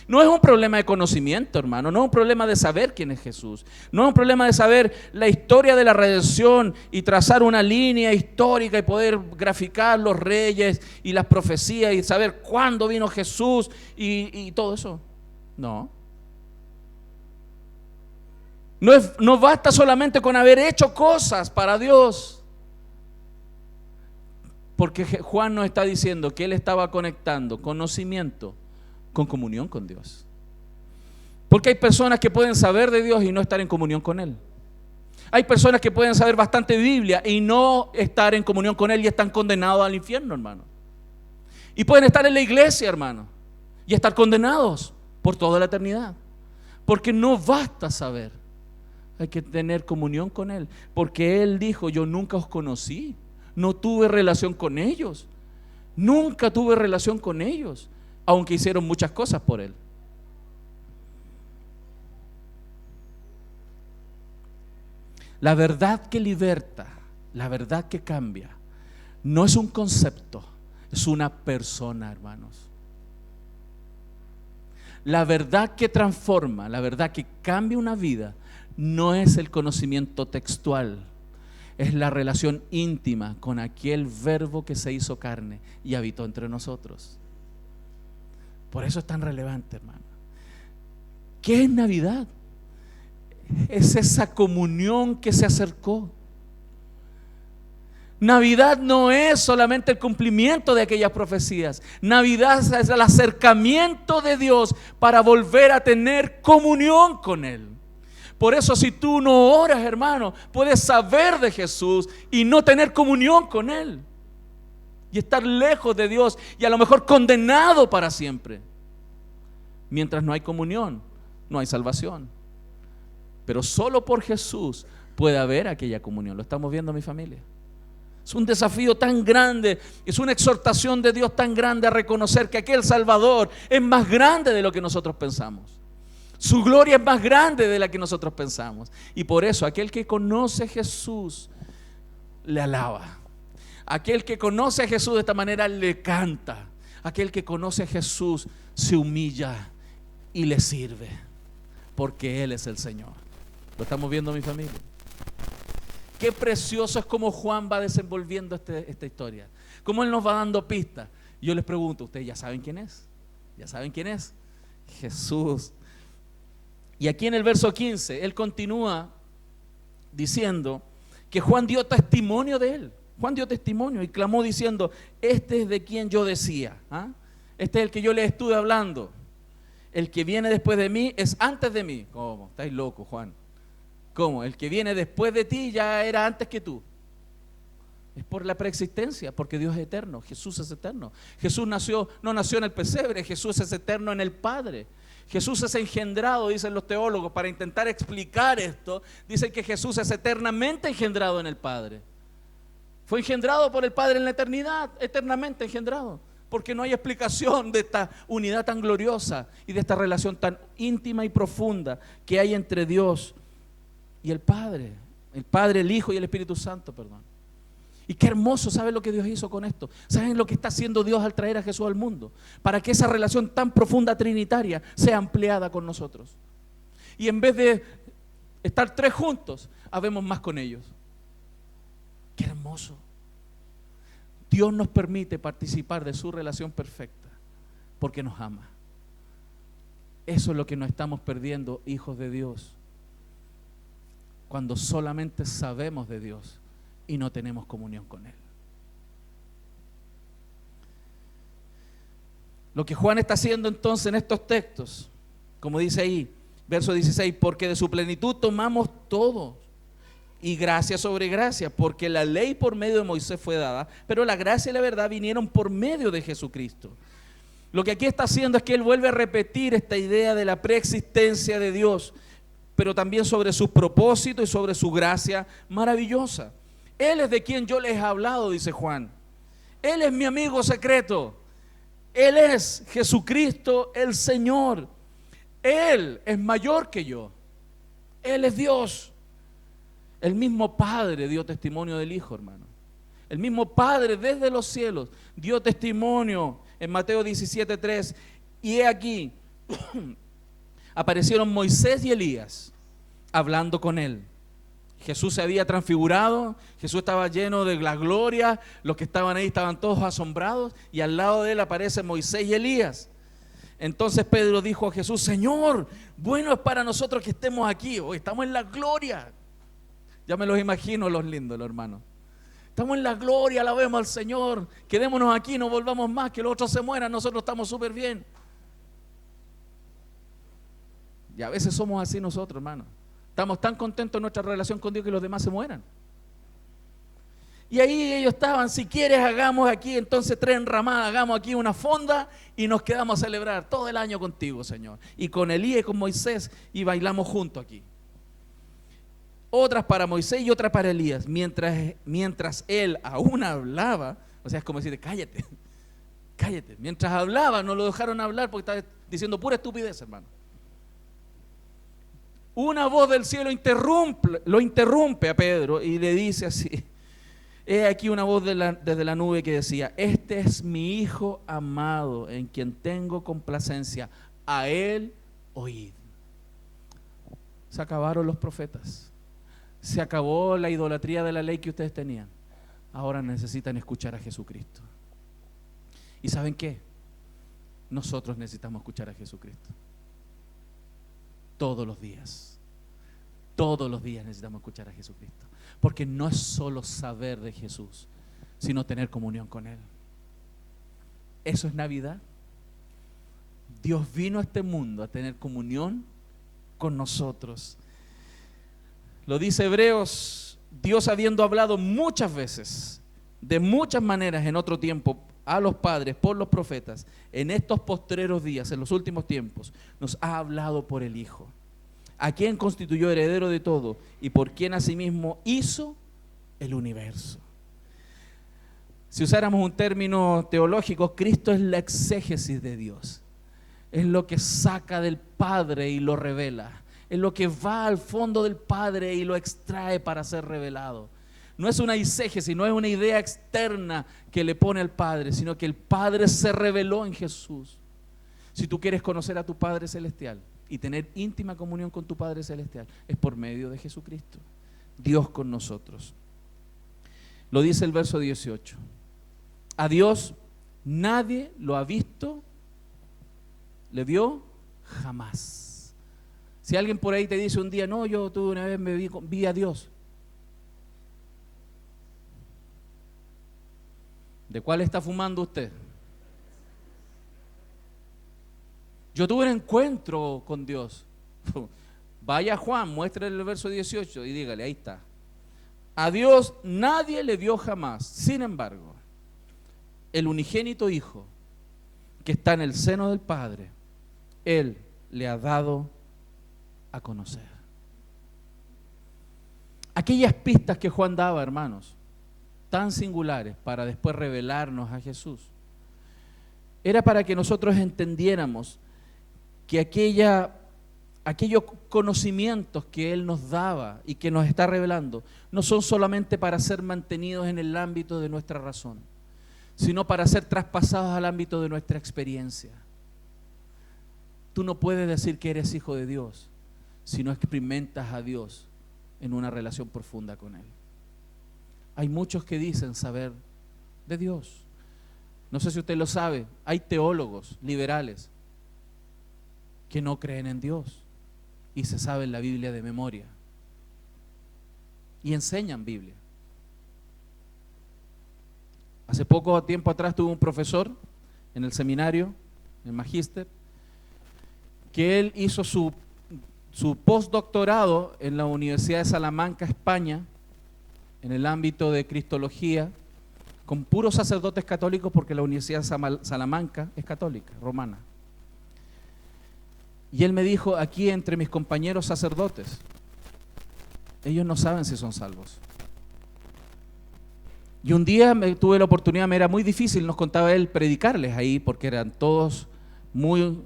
No es un problema de conocimiento, hermano, no es un problema de saber quién es Jesús, no es un problema de saber la historia de la redención y trazar una línea histórica y poder graficar los reyes y las profecías y saber cuándo vino Jesús y todo eso. No. No basta solamente con haber hecho cosas para Dios. Porque Juan nos está diciendo que él estaba conectando conocimiento con comunión con Dios. Porque hay personas que pueden saber de Dios y no estar en comunión con Él. Hay personas que pueden saber bastante Biblia y no estar en comunión con Él y están condenados al infierno, hermano. Y pueden estar en la iglesia, hermano, y estar condenados por toda la eternidad. Porque no basta saber, hay que tener comunión con Él. Porque Él dijo: yo nunca os conocí, no tuve relación con ellos, nunca tuve relación con ellos, aunque hicieron muchas cosas por Él. La verdad que liberta, la verdad que cambia, no es un concepto, es una persona, hermanos. La verdad que transforma, la verdad que cambia una vida, no es el conocimiento textual, es la relación íntima con aquel Verbo que se hizo carne y habitó entre nosotros. Por eso es tan relevante, hermano. ¿Qué es Navidad? Es esa comunión que se acercó. Navidad no es solamente el cumplimiento de aquellas profecías. Navidad es el acercamiento de Dios para volver a tener comunión con Él. Por eso, si tú no oras, hermano, puedes saber de Jesús y no tener comunión con Él. Y estar lejos de Dios y a lo mejor condenado para siempre. Mientras no hay comunión, no hay salvación. Pero solo por Jesús puede haber aquella comunión. Lo estamos viendo, mi familia. Es un desafío tan grande, es una exhortación de Dios tan grande a reconocer que aquel Salvador es más grande de lo que nosotros pensamos. Su gloria es más grande de la que nosotros pensamos. Y por eso aquel que conoce a Jesús le alaba. Aquel que conoce a Jesús de esta manera le canta. Aquel que conoce a Jesús se humilla y le sirve, porque Él es el Señor. ¿Lo estamos viendo, mi familia? Qué precioso es como Juan va desenvolviendo esta historia, cómo Él nos va dando pistas. Yo les pregunto: ¿ustedes ya saben quién es? ¿Ya saben quién es? Jesús. Y aquí en el verso 15 Él continúa diciendo que Juan dio testimonio de Él. Juan dio testimonio y clamó diciendo: este es de quien yo decía, este es el que yo les estuve hablando. El que viene después de mí es antes de mí. ¿Cómo? ¿Estáis locos, Juan? ¿Cómo? El que viene después de ti ya era antes que tú. Es por la preexistencia, porque Dios es eterno, Jesús es eterno. Jesús no nació en el pesebre, Jesús es eterno en el Padre. Jesús es engendrado, dicen los teólogos, para intentar explicar esto. Dicen que Jesús es eternamente engendrado en el Padre. Fue engendrado por el Padre en la eternidad, eternamente engendrado. Porque no hay explicación de esta unidad tan gloriosa y de esta relación tan íntima y profunda que hay entre Dios y el Padre, el Hijo y el Espíritu Santo, perdón. Y qué hermoso, ¿saben lo que Dios hizo con esto? ¿Saben lo que está haciendo Dios al traer a Jesús al mundo? Para que esa relación tan profunda trinitaria sea ampliada con nosotros. Y en vez de estar tres juntos, habemos más con ellos. Qué hermoso. Dios nos permite participar de su relación perfecta porque nos ama. Eso es lo que nos estamos perdiendo, hijos de Dios, cuando solamente sabemos de Dios y no tenemos comunión con Él. Lo que Juan está haciendo entonces en estos textos, como dice ahí, verso 16, porque de su plenitud tomamos todo y gracia sobre gracia, porque la ley por medio de Moisés fue dada, pero la gracia y la verdad vinieron por medio de Jesucristo. Lo que aquí está haciendo es que él vuelve a repetir esta idea de la preexistencia de Dios, pero también sobre sus propósitos y sobre su gracia maravillosa. Él es de quien yo les he hablado, dice Juan. Él es mi amigo secreto. Él es Jesucristo el Señor. Él es mayor que yo. Él es Dios. El mismo Padre dio testimonio del Hijo, hermano. El mismo Padre desde los cielos dio testimonio en Mateo 17:3. Y he aquí, aparecieron Moisés y Elías hablando con él. Jesús se había transfigurado, Jesús estaba lleno de la gloria, los que estaban ahí estaban todos asombrados, y al lado de él aparecen Moisés y Elías. Entonces Pedro dijo a Jesús: Señor, bueno es para nosotros que estemos aquí, hoy estamos en la gloria. Ya me los imagino los lindos, los hermanos. Estamos en la gloria, alabemos al Señor, quedémonos aquí, no volvamos más, que los otros se mueran, nosotros estamos súper bien. Y a veces somos así nosotros, hermanos. Estamos tan contentos en nuestra relación con Dios que los demás se mueran. Y ahí ellos estaban: si quieres hagamos aquí entonces 3 enramadas, hagamos aquí una fonda y nos quedamos a celebrar todo el año contigo, Señor. Y con Elías y con Moisés, y bailamos juntos aquí. Otras para Moisés y otras para Elías. Mientras él aún hablaba, o sea, es como decir: cállate, cállate. Mientras hablaba, no lo dejaron hablar porque estaba diciendo pura estupidez, hermano. Una voz del cielo lo interrumpe a Pedro y le dice así: he aquí una voz desde la nube que decía: este es mi Hijo amado, en quien tengo complacencia, a él oíd. Se acabaron los profetas, se acabó la idolatría de la ley que ustedes tenían. Ahora necesitan escuchar a Jesucristo. ¿Y saben qué? Nosotros necesitamos escuchar a Jesucristo. Todos los días necesitamos escuchar a Jesucristo, porque no es solo saber de Jesús, sino tener comunión con Él. Eso es Navidad. Dios vino a este mundo a tener comunión con nosotros. Lo dice Hebreos: Dios, habiendo hablado muchas veces, de muchas maneras en otro tiempo, a los padres por los profetas, en estos postreros días, en los últimos tiempos, nos ha hablado por el Hijo, a quien constituyó heredero de todo y por quien asimismo hizo el universo. Si usáramos un término teológico, Cristo es la exégesis de Dios. Es lo que saca del Padre y lo revela. Es lo que va al fondo del Padre y lo extrae para ser revelado. No es una eisegesis, no es una idea externa que le pone al Padre, sino que el Padre se reveló en Jesús. Si tú quieres conocer a tu Padre Celestial y tener íntima comunión con tu Padre Celestial, es por medio de Jesucristo, Dios con nosotros. Lo dice el verso 18. A Dios nadie lo ha visto, le vio jamás. Si alguien por ahí te dice un día: no, yo tuve una vez vi a Dios. ¿De cuál está fumando usted? Yo tuve un encuentro con Dios. Vaya Juan, muéstrele el verso 18 y dígale: ahí está. A Dios nadie le vio jamás. Sin embargo, el unigénito Hijo que está en el seno del Padre, Él le ha dado a conocer. Aquellas pistas que Juan daba, hermanos, tan singulares para después revelarnos a Jesús, era para que nosotros entendiéramos que aquellos conocimientos que Él nos daba y que nos está revelando no son solamente para ser mantenidos en el ámbito de nuestra razón, sino para ser traspasados al ámbito de nuestra experiencia. Tú no puedes decir que eres hijo de Dios si no experimentas a Dios en una relación profunda con Él. Hay muchos que dicen saber de Dios. No sé si usted lo sabe, hay teólogos liberales que no creen en Dios y se saben la Biblia de memoria y enseñan Biblia. Hace poco tiempo atrás tuve un profesor en el seminario, en el magíster, que él hizo su postdoctorado en la Universidad de Salamanca, España, en el ámbito de cristología con puros sacerdotes católicos, porque la Universidad de Salamanca es católica, romana. Y él me dijo, aquí entre mis compañeros sacerdotes, ellos no saben si son salvos. Y un día tuve la oportunidad, me era muy difícil, nos contaba él, predicarles ahí, porque eran todos muy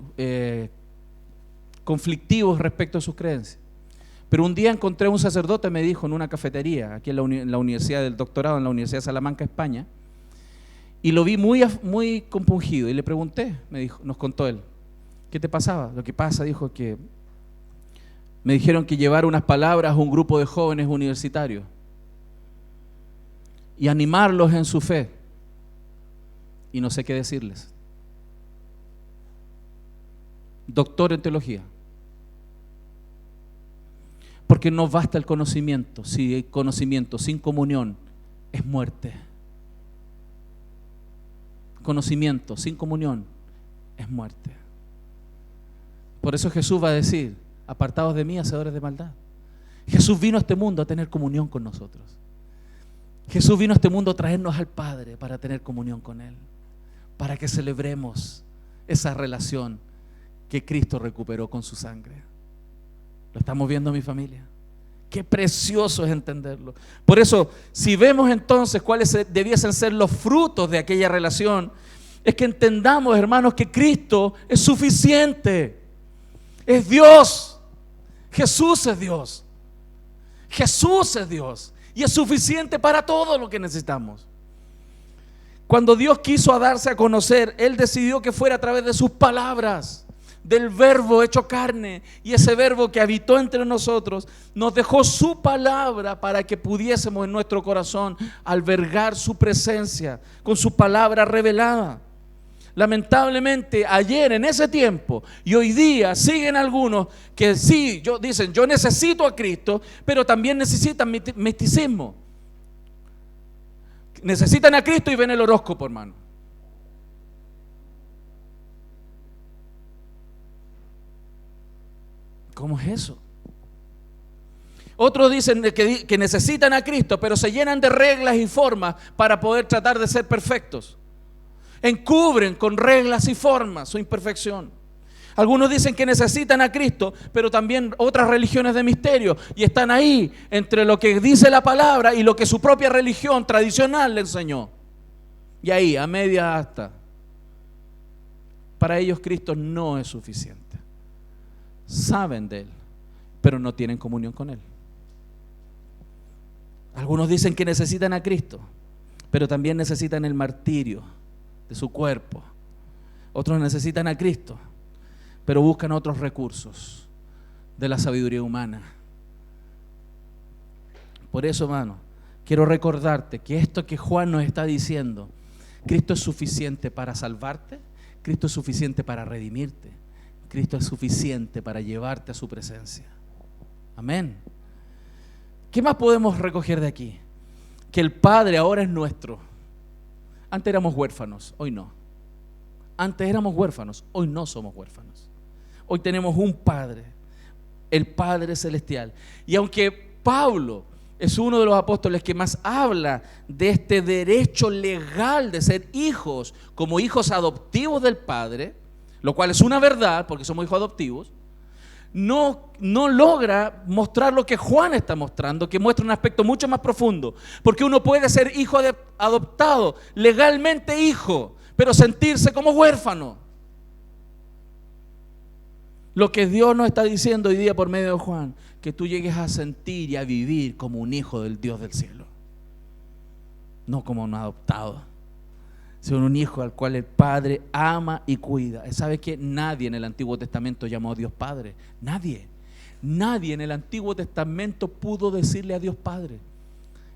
conflictivos respecto a sus creencias. Pero un día encontré a un sacerdote, me dijo, en una cafetería, aquí en la Universidad del Doctorado, en la Universidad de Salamanca, España, y lo vi muy compungido, y le pregunté, me dijo, nos contó él, ¿qué te pasaba? Lo que pasa, dijo, que me dijeron que llevar unas palabras a un grupo de jóvenes universitarios y animarlos en su fe, y no sé qué decirles. Doctor en teología. Porque no basta el conocimiento, si hay conocimiento sin comunión es muerte. Conocimiento sin comunión es muerte. Por eso Jesús va a decir, apartados de mí, hacedores de maldad. Jesús vino a este mundo a tener comunión con nosotros. Jesús vino a este mundo a traernos al Padre para tener comunión con Él, para que celebremos esa relación que Cristo recuperó con su sangre. ¿Lo estamos viendo, mi familia? Qué precioso es entenderlo. Por eso, si vemos entonces cuáles debiesen ser los frutos de aquella relación, es que entendamos, hermanos, que Cristo es suficiente. Es Dios. Jesús es Dios. Jesús es Dios. Y es suficiente para todo lo que necesitamos. Cuando Dios quiso darse a conocer, Él decidió que fuera a través de sus palabras, del verbo hecho carne, y ese verbo que habitó entre nosotros nos dejó su palabra para que pudiésemos en nuestro corazón albergar su presencia con su palabra revelada. Lamentablemente ayer, en ese tiempo y hoy día, siguen algunos que sí, dicen yo necesito a Cristo, pero también necesitan misticismo. Necesitan a Cristo y ven el horóscopo, hermano. ¿Cómo es eso? Otros dicen que necesitan a Cristo, pero se llenan de reglas y formas para poder tratar de ser perfectos. Encubren con reglas y formas su imperfección. Algunos dicen que necesitan a Cristo, pero también otras religiones de misterio, y están ahí entre lo que dice la palabra y lo que su propia religión tradicional le enseñó. Y ahí, a media asta. Para ellos Cristo no es suficiente. Saben de Él, pero no tienen comunión con Él. Algunos dicen que necesitan a Cristo, pero también necesitan el martirio de su cuerpo. Otros necesitan a Cristo, pero buscan otros recursos de la sabiduría humana. Por eso, hermano, quiero recordarte que esto que Juan nos está diciendo, Cristo es suficiente para salvarte, Cristo es suficiente para redimirte, Cristo es suficiente para llevarte a su presencia. Amén. ¿Qué más podemos recoger de aquí? Que el Padre ahora es nuestro. Antes éramos huérfanos, hoy no. Antes éramos huérfanos, hoy no somos huérfanos. Hoy tenemos un Padre, el Padre Celestial. Y aunque Pablo es uno de los apóstoles que más habla de este derecho legal de ser hijos, como hijos adoptivos del Padre, lo cual es una verdad porque somos hijos adoptivos, no logra mostrar lo que Juan está mostrando, que muestra un aspecto mucho más profundo, porque uno puede ser hijo adoptado, legalmente hijo, pero sentirse como huérfano. Lo que Dios nos está diciendo hoy día por medio de Juan, que tú llegues a sentir y a vivir como un hijo del Dios del cielo, no como un adoptado, sino un hijo al cual el Padre ama y cuida. ¿Sabe qué? Nadie en el Antiguo Testamento llamó a Dios Padre. Nadie en el Antiguo Testamento pudo decirle a Dios Padre.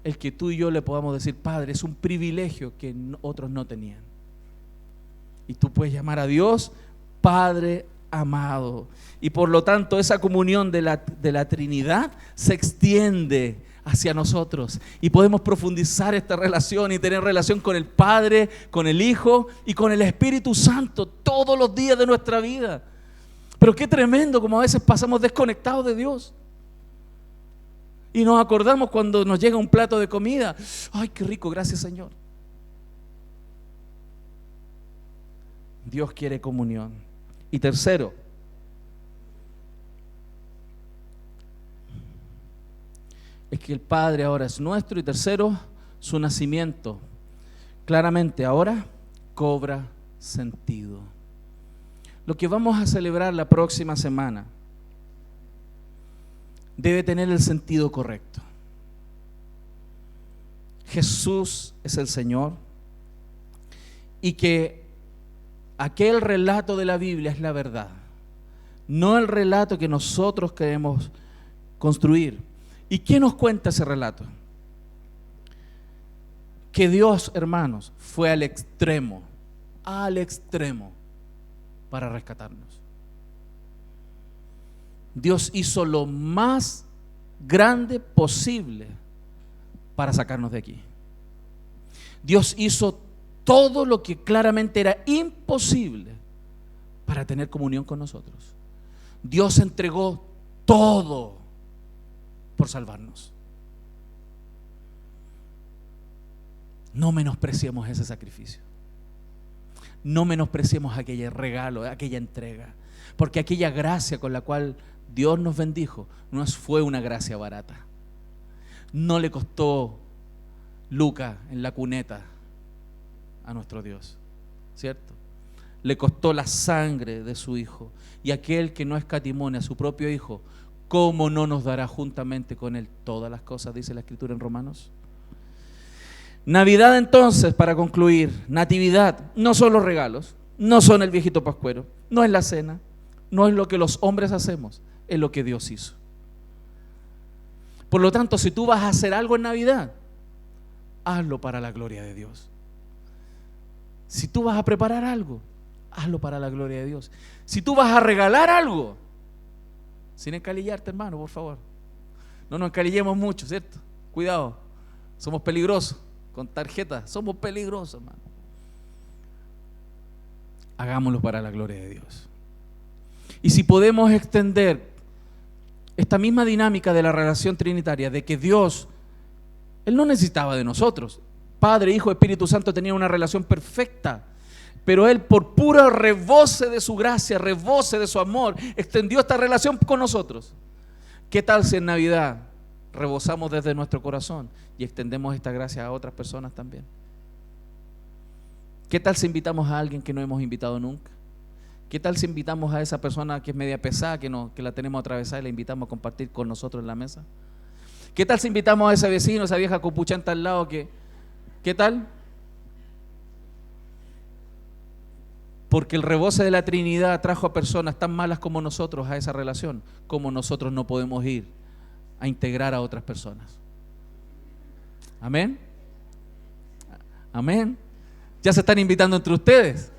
El que tú y yo le podamos decir Padre es un privilegio que otros no tenían. Y tú puedes llamar a Dios Padre amado. Y por lo tanto esa comunión de la Trinidad se extiende hacia nosotros y podemos profundizar esta relación y tener relación con el Padre, con el Hijo y con el Espíritu Santo todos los días de nuestra vida. Pero qué tremendo como a veces pasamos desconectados de Dios. Y nos acordamos cuando nos llega un plato de comida. ¡Ay, qué rico! Gracias, Señor. Dios quiere comunión. Y tercero, es que el Padre ahora es nuestro. Y tercero, su nacimiento claramente ahora cobra sentido. Lo que vamos a celebrar la próxima semana debe tener el sentido correcto. Jesús es el Señor, y que aquel relato de la Biblia es la verdad, no el relato que nosotros queremos construir. ¿Y qué nos cuenta ese relato? Que Dios, hermanos, fue al extremo para rescatarnos. Dios hizo lo más grande posible para sacarnos de aquí. Dios hizo todo lo que claramente era imposible para tener comunión con nosotros. Dios entregó todo por salvarnos. No menospreciemos ese sacrificio. No menospreciemos aquel regalo, aquella entrega, porque aquella gracia con la cual Dios nos bendijo no fue una gracia barata. No le costó lucas en la cuneta a nuestro Dios, ¿cierto? Le costó la sangre de su Hijo. Y aquel que no escatimó a su propio Hijo, ¿cómo no nos dará juntamente con Él todas las cosas? Dice la Escritura en Romanos. Navidad, entonces, para concluir, natividad no son los regalos, no son el viejito pascuero, no es la cena, no es lo que los hombres hacemos, es lo que Dios hizo. Por lo tanto, si tú vas a hacer algo en Navidad, hazlo para la gloria de Dios. Si tú vas a preparar algo, hazlo para la gloria de Dios. Si tú vas a regalar algo, sin encalillarte, hermano, por favor. No nos encalillemos mucho, ¿cierto? Cuidado, somos peligrosos con tarjetas, somos peligrosos, hermano. Hagámoslo para la gloria de Dios. Y si podemos extender esta misma dinámica de la relación trinitaria, de que Dios, Él no necesitaba de nosotros. Padre, Hijo, Espíritu Santo tenían una relación perfecta, pero Él, por puro rebose de su gracia, rebose de su amor, extendió esta relación con nosotros. ¿Qué tal si en Navidad rebosamos desde nuestro corazón y extendemos esta gracia a otras personas también? ¿Qué tal si invitamos a alguien que no hemos invitado nunca? ¿Qué tal si invitamos a esa persona que es media pesada, que la tenemos atravesada, y la invitamos a compartir con nosotros en la mesa? ¿Qué tal si invitamos a ese vecino, esa vieja copuchanta al lado ¿qué tal? Porque el rebose de la Trinidad trajo a personas tan malas como nosotros a esa relación, como nosotros no podemos ir a integrar a otras personas. Amén. Amén. Ya se están invitando entre ustedes.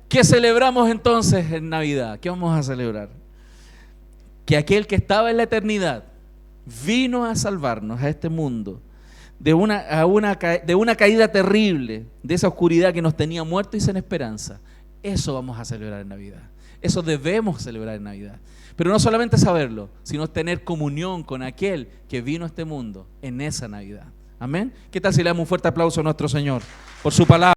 ¿Qué celebramos entonces en Navidad? ¿Qué vamos a celebrar? Que aquel que estaba en la eternidad vino a salvarnos a este mundo de una caída terrible, de esa oscuridad que nos tenía muertos y sin esperanza. Eso vamos a celebrar en Navidad. Eso debemos celebrar en Navidad. Pero no solamente saberlo, sino tener comunión con aquel que vino a este mundo en esa Navidad. Amén. ¿Qué tal si le damos un fuerte aplauso a nuestro Señor por su palabra?